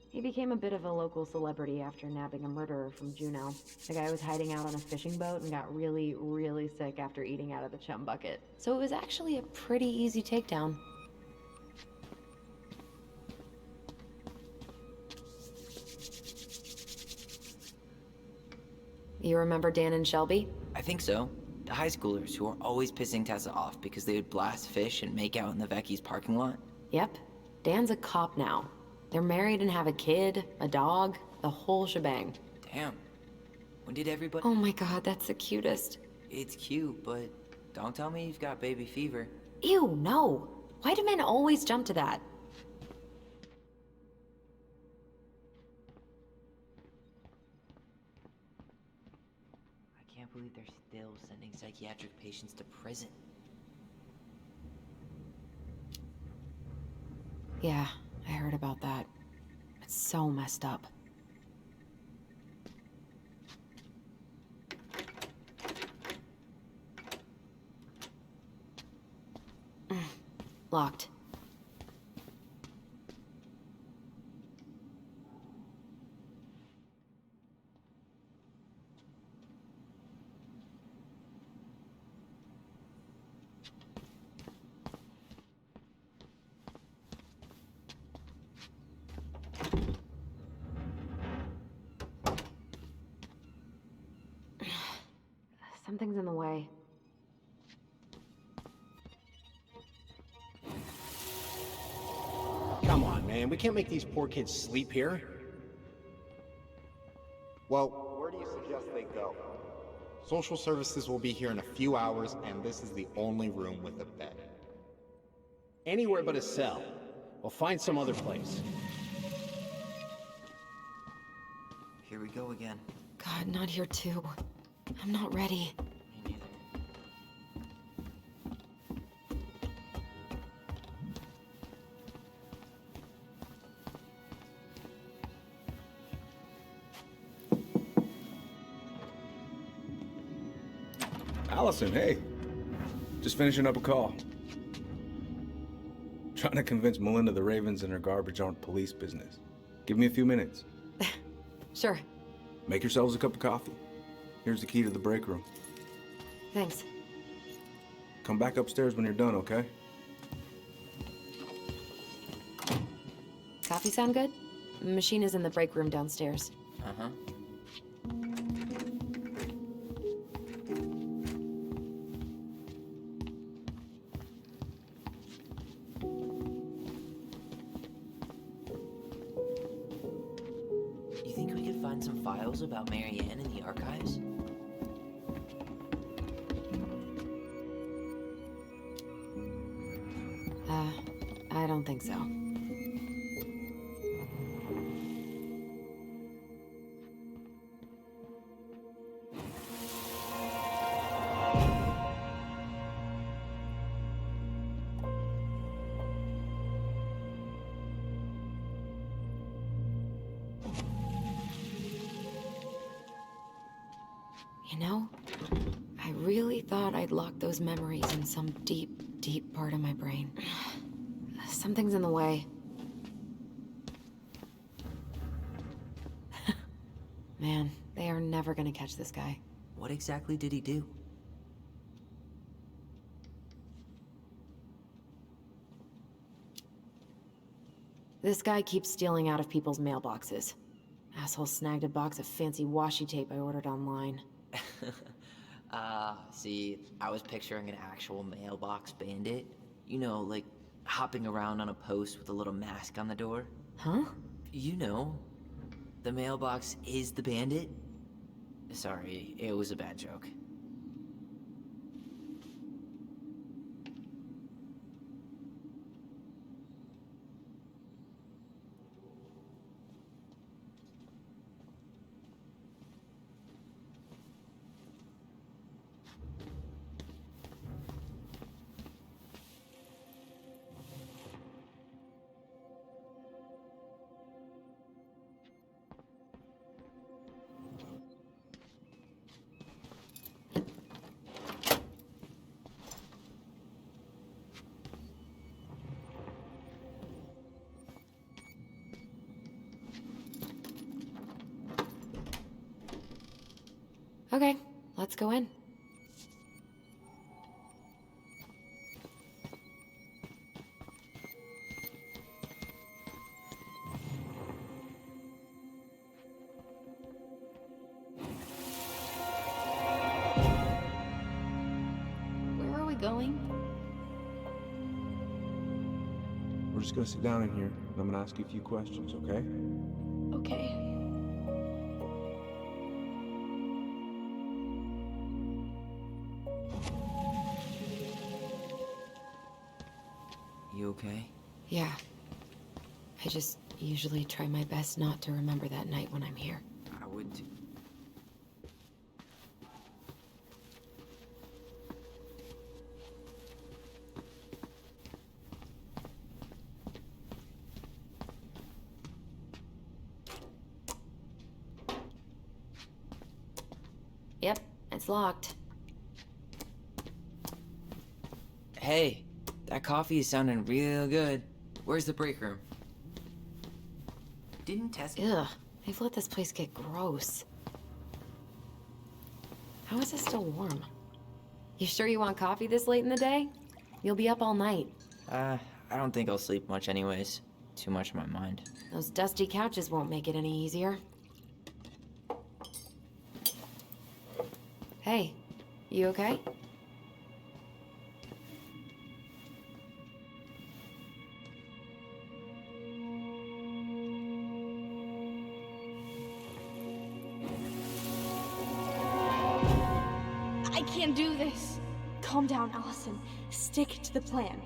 He became a bit of a local celebrity after nabbing a murderer from Juneau. The guy was hiding out on a fishing boat and got really, really sick after eating out of the chum bucket. So it was actually a pretty easy takedown. You remember Dan and Shelby? I think so. The high schoolers who were always pissing Tessa off because they would blast fish and make out in the Vecchi's parking lot. Yep. Dan's a cop now. They're married and have a kid, a dog, the whole shebang. Damn. When did everybody... Oh my god, that's the cutest. It's cute, but don't tell me you've got baby fever. Ew, no. Why do men always jump to that? I can't believe they're still sending psychiatric patients to prison. Yeah, I heard about that. It's so messed up. Locked. Something's in the way. Come on, man. We can't make these poor kids sleep here. Well, where do you suggest they go? Social services will be here in a few hours, and this is the only room with a bed. Anywhere but a cell. We'll find some other place. Here we go again. God, not here too. I'm not ready. Me neither. Allison, hey. Just finishing up a call. Trying to convince Melinda the Ravens and her garbage aren't police business. Give me a few minutes. Sure. Make yourselves a cup of coffee. Here's the key to the break room. Thanks. Come back upstairs when you're done, okay? Coffee sound good? The machine is in the break room downstairs. Uh-huh. You think we could find some files about Marianne in the archives? I don't think so. You know, I really thought I'd locked those memories in some deep, deep part of my brain. Something's in the way. Man, they are never gonna catch this guy. What exactly did he do? This guy keeps stealing out of people's mailboxes. Asshole snagged a box of fancy washi tape I ordered online. See, I was picturing an actual mailbox bandit. You know, like hopping around on a post with a little mask on the door. Huh? You know, the mailbox is the bandit. Sorry, it was a bad joke. Okay, let's go in. Where are we going? We're just gonna sit down in here, and I'm gonna ask you a few questions, okay? Okay. You okay? Yeah. I just usually try my best not to remember that night when I'm here. I would too. Yep, it's locked. Hey, that coffee is sounding real good. Where's the break room? Didn't Tess... Ugh, they've let this place get gross. How is it still warm? You sure you want coffee this late in the day? You'll be up all night. I don't think I'll sleep much anyways. Too much on my mind. Those dusty couches won't make it any easier. Hey, you okay? I can't do this. Calm down, Allison. Stick to the plan.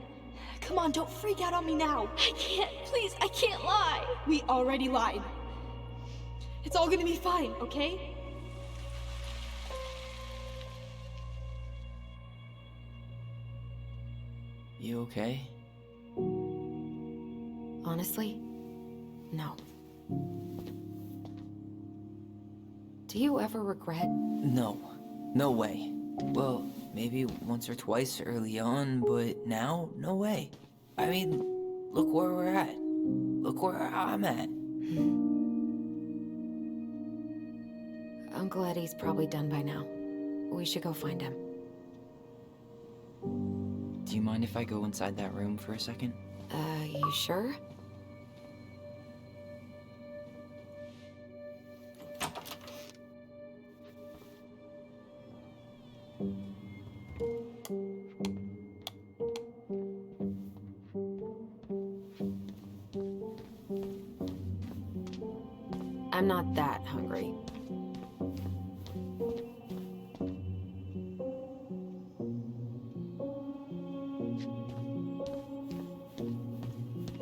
Come on, don't freak out on me now. I can't, please, I can't lie. We already lied. It's all gonna be fine, okay? You okay? Honestly, no. Do you ever regret? No. No way. Well, maybe once or twice early on, but now, no way. I mean, look where we're at. Look where I'm at. Uncle Eddie's probably done by now. We should go find him. Do you mind if I go inside that room for a second? You sure? I'm not that hungry.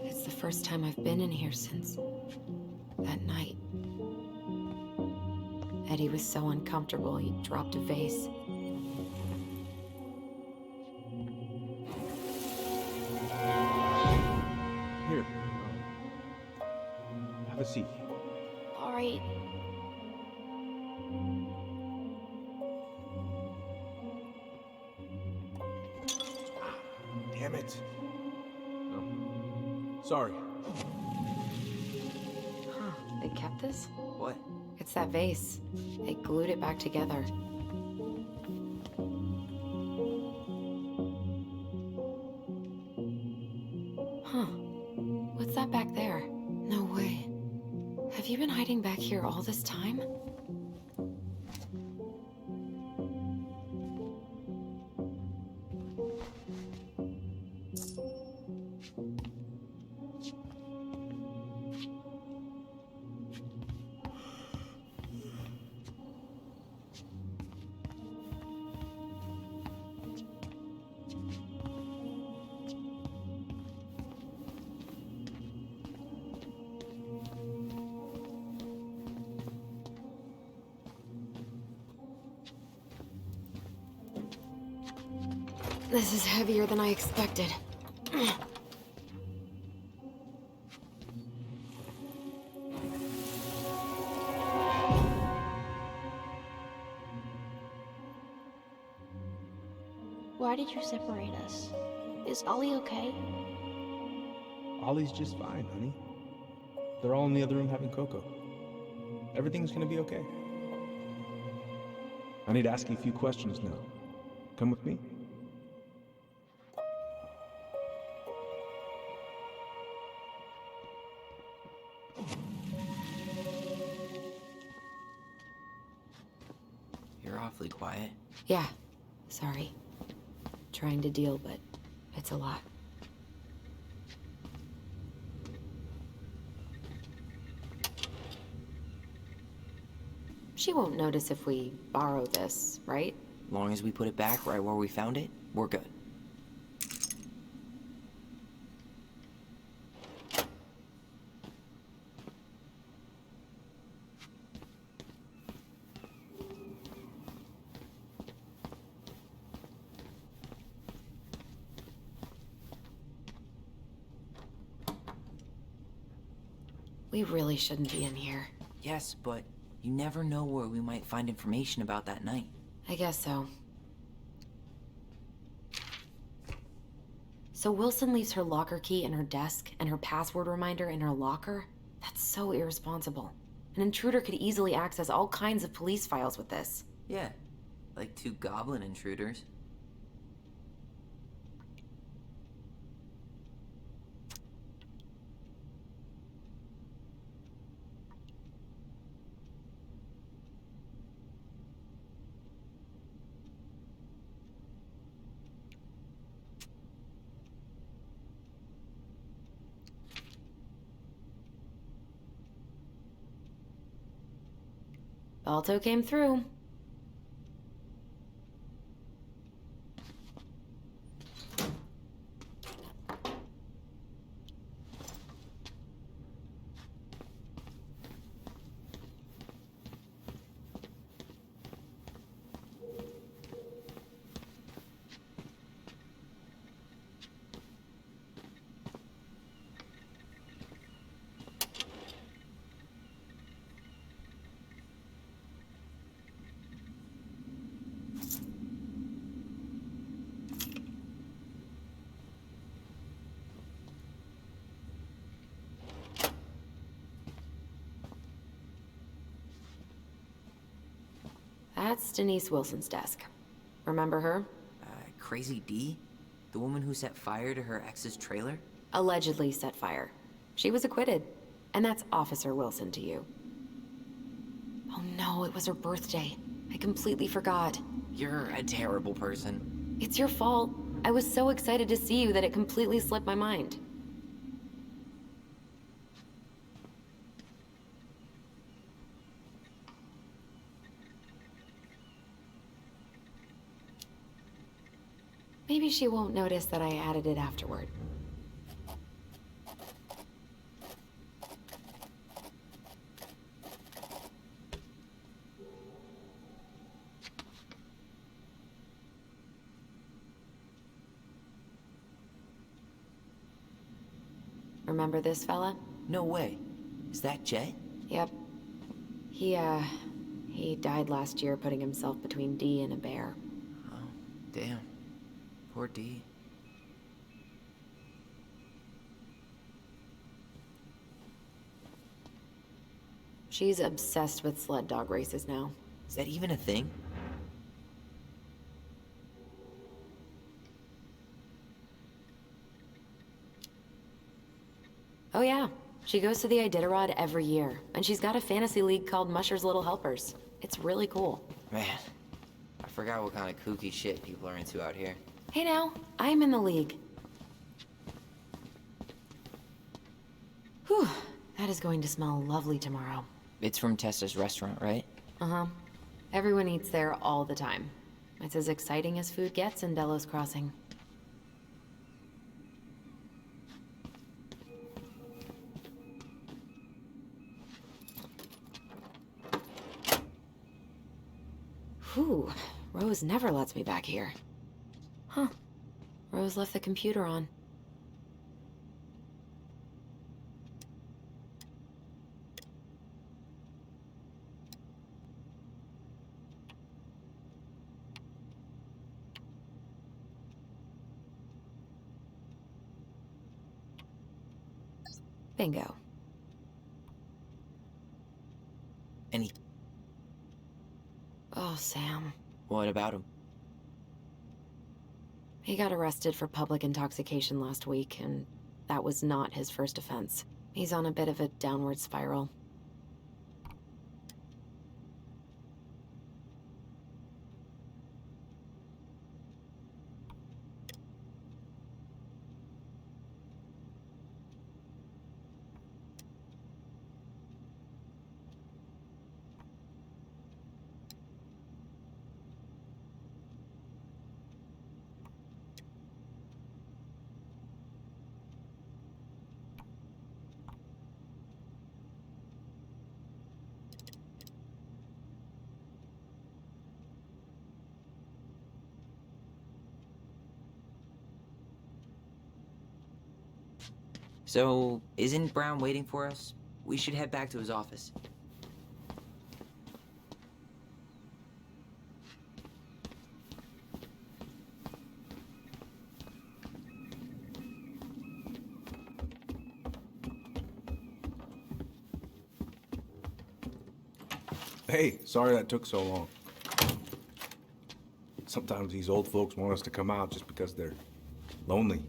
It's the first time I've been in here since that night. Eddie was so uncomfortable, he dropped a vase. Here. Have a seat. All right. Damn it. Oh. Sorry. Huh, they kept this? What? It's that vase. They glued it back together. Huh. What's that back there? No way. Have you been hiding back here all this time? This is heavier than I expected. Why did you separate us? Is Ollie okay? Ollie's just fine, honey. They're all in the other room having cocoa. Everything's gonna be okay. I need to ask you a few questions now. Come with me? You're awfully quiet. Yeah, sorry. Trying to deal, but it's a lot. She won't notice if we borrow this, right? Long as we put it back right where we found it, we're good. We really shouldn't be in here. Yes, but you never know where we might find information about that night. I guess so. So Wilson leaves her locker key in her desk and her password reminder in her locker? That's so irresponsible. An intruder could easily access all kinds of police files with this. Yeah, like 2 goblin intruders. Balto came through. That's Denise Wilson's desk. Remember her? Crazy D? The woman who set fire to her ex's trailer? Allegedly set fire. She was acquitted. And that's Officer Wilson to you. Oh no, it was her birthday. I completely forgot. You're a terrible person. It's your fault. I was so excited to see you that it completely slipped my mind. Maybe she won't notice that I added it afterward. Remember this fella? No way. Is that Jet? Yep. He died last year putting himself between Dee and a bear. Oh, damn. Poor Dee. She's obsessed with sled dog races now. Is that even a thing? Oh yeah. She goes to the Iditarod every year, and she's got a fantasy league called Musher's Little Helpers. It's really cool. Man, I forgot what kind of kooky shit people are into out here. Hey now, I'm in the league. Whew, that is going to smell lovely tomorrow. It's from Tessa's restaurant, right? Uh-huh. Everyone eats there all the time. It's as exciting as food gets in Delos Crossing. Whew, Rose never lets me back here. Huh. Rose left the computer on. Bingo. Any... Oh, Sam. What about him? He got arrested for public intoxication last week, and that was not his first offense. He's on a bit of a downward spiral. So, isn't Brown waiting for us? We should head back to his office. Hey, sorry that took so long. Sometimes these old folks want us to come out just because they're lonely.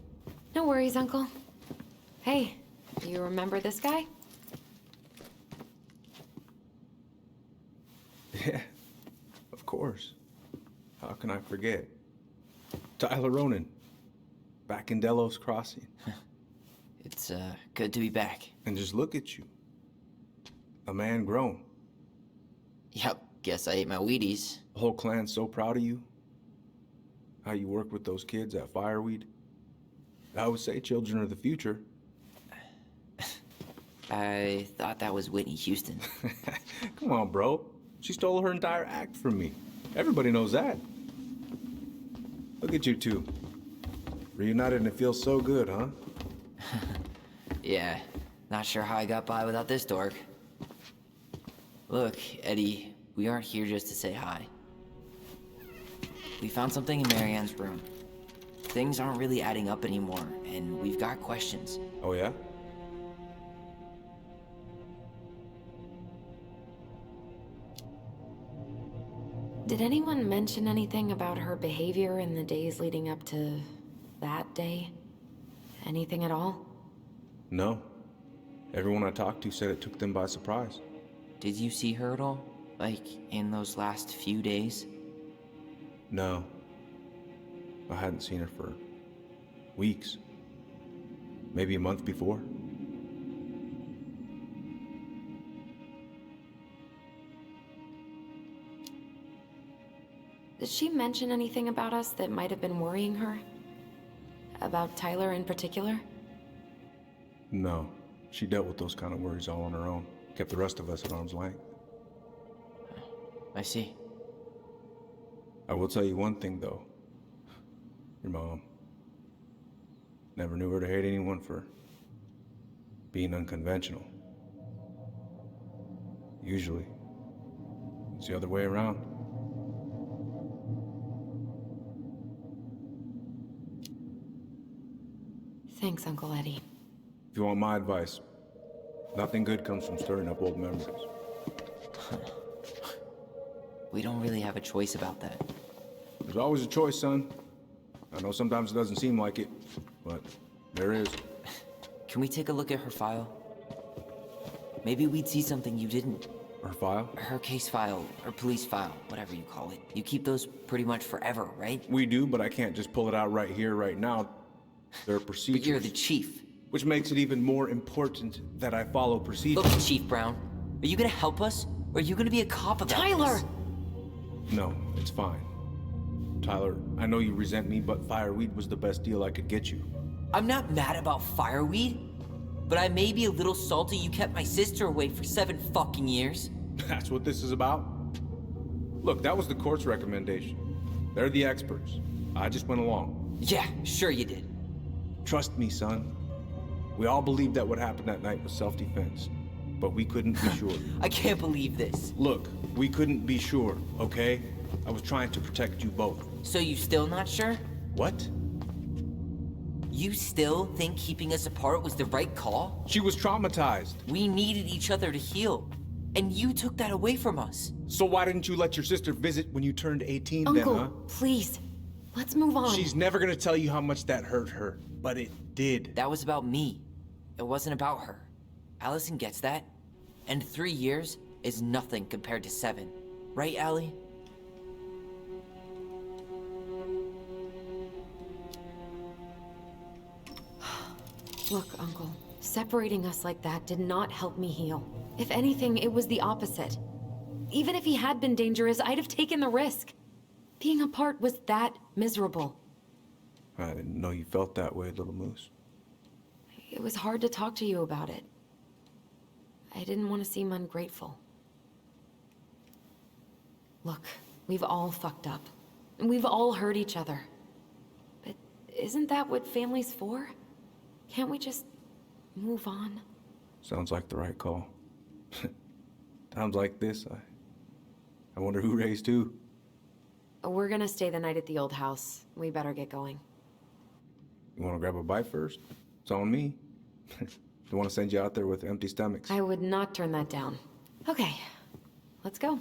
No worries, Uncle. Hey, do you remember this guy? Yeah, of course. How can I forget? Tyler Ronan, back in Delos Crossing. It's, good to be back. And just look at you. A man grown. Yep, guess I ate my Wheaties. The whole clan's so proud of you. How you work with those kids at Fireweed. I would say children are the future. I thought that was Whitney Houston. Come on, bro. She stole her entire act from me. Everybody knows that. Look at you two. Reunited and it feels so good, huh? Yeah, not sure how I got by without this dork. Look, Eddie, we aren't here just to say hi. We found something in Marianne's room. Things aren't really adding up anymore, and we've got questions. Oh, yeah? Did anyone mention anything about her behavior in the days leading up to that day? Anything at all? No. Everyone I talked to said it took them by surprise. Did you see her at all? Like, in those last few days? No. I hadn't seen her for weeks. Maybe a month before. Did she mention anything about us that might have been worrying her? About Tyler in particular? No. She dealt with those kind of worries all on her own. Kept the rest of us at arm's length. I see. I will tell you one thing, though. Your mom. Never knew her to hate anyone for being unconventional. Usually, it's the other way around. Thanks, Uncle Eddie. If you want my advice, nothing good comes from stirring up old memories. We don't really have a choice about that. There's always a choice, son. I know sometimes it doesn't seem like it, but there is. Can we take a look at her file? Maybe we'd see something you didn't. Her file? Her case file, her police file, whatever you call it. You keep those pretty much forever, right? We do, but I can't just pull it out right here, right now. There are procedures. But you're the chief. Which makes it even more important that I follow procedures. Look, Chief Brown, are you gonna help us? Or are you gonna be a cop about Tyler! this? No, it's fine. Tyler, I know you resent me, but fireweed was the best deal I could get you. I'm not mad about fireweed, but I may be a little salty you kept my sister away for 7 fucking years. That's what this is about? Look, that was the court's recommendation. They're the experts. I just went along. Yeah, sure you did. Trust me, son. We all believed that what happened that night was self-defense, but we couldn't be sure. I can't believe this. Look, we couldn't be sure, okay? I was trying to protect you both. So you still not sure? What? You still think keeping us apart was the right call? She was traumatized. We needed each other to heal, and you took that away from us. So why didn't you let your sister visit when you turned 18 Uncle, then, huh? please. Let's move on. She's never gonna tell you how much that hurt her, but it did. That was about me. It wasn't about her. Allison gets that. And 3 years is nothing compared to 7. Right, Allie? Look, Uncle, separating us like that did not help me heal. If anything, it was the opposite. Even if he had been dangerous, I'd have taken the risk. Being apart was that miserable. I didn't know you felt that way, little moose. It was hard to talk to you about it. I didn't want to seem ungrateful. Look, we've all fucked up. And we've all hurt each other. But isn't that what family's for? Can't we just move on? Sounds like the right call. Times like this, I wonder who raised who. We're gonna stay the night at the old house. We better get going. You wanna grab a bite first? It's on me. Don't wanna send you out there with empty stomachs. I would not turn that down. Okay, let's go.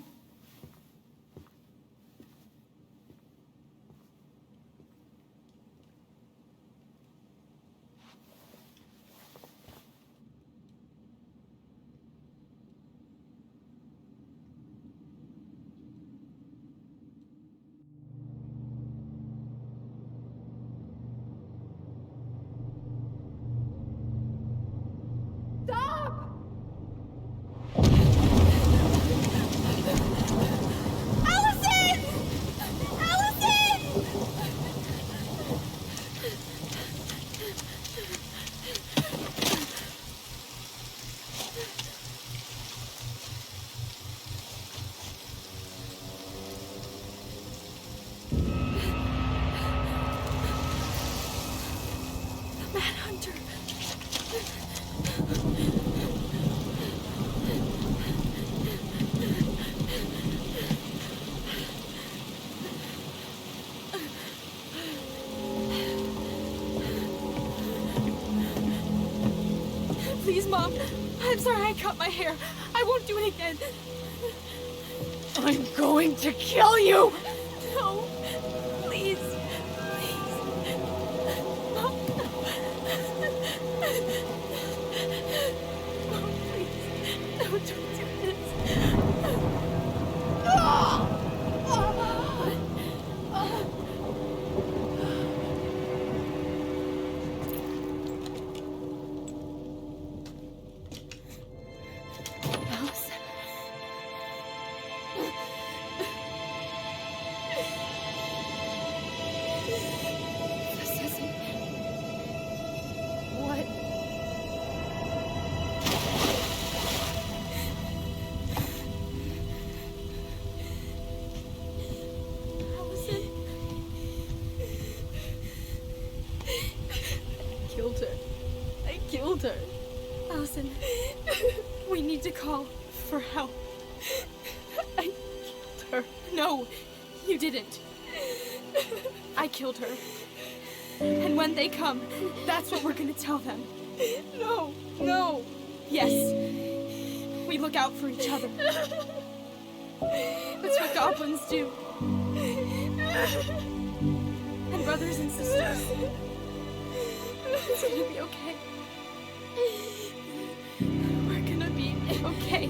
Please, Mom. I'm sorry I cut my hair. I won't do it again. I'm going to kill you! No. Please. Please. Mom. Mom, please. No, don't do this. killed her. Allison, we need to call for help. I killed her. No, you didn't. I killed her. And when they come, that's what we're gonna tell them. No, no. Yes. We look out for each other. That's what goblins do. And brothers and sisters. It's gonna be okay. We're gonna be okay.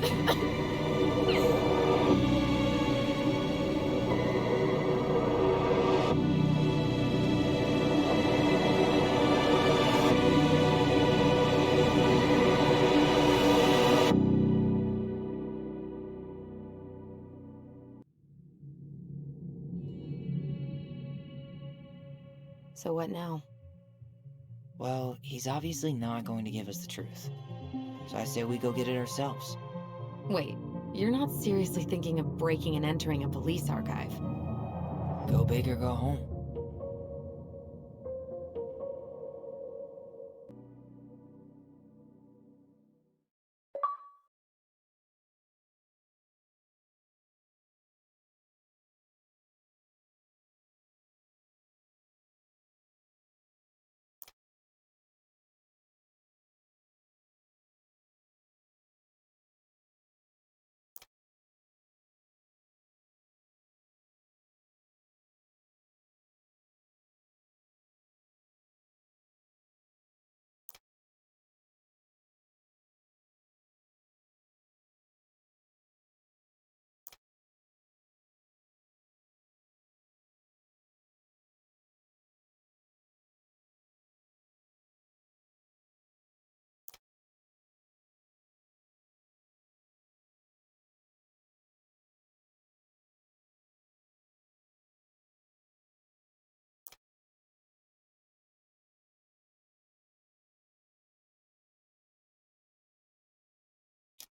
So what now? Well, he's obviously not going to give us the truth. So I say we go get it ourselves. Wait, you're not seriously thinking of breaking and entering a police archive? Go big or go home.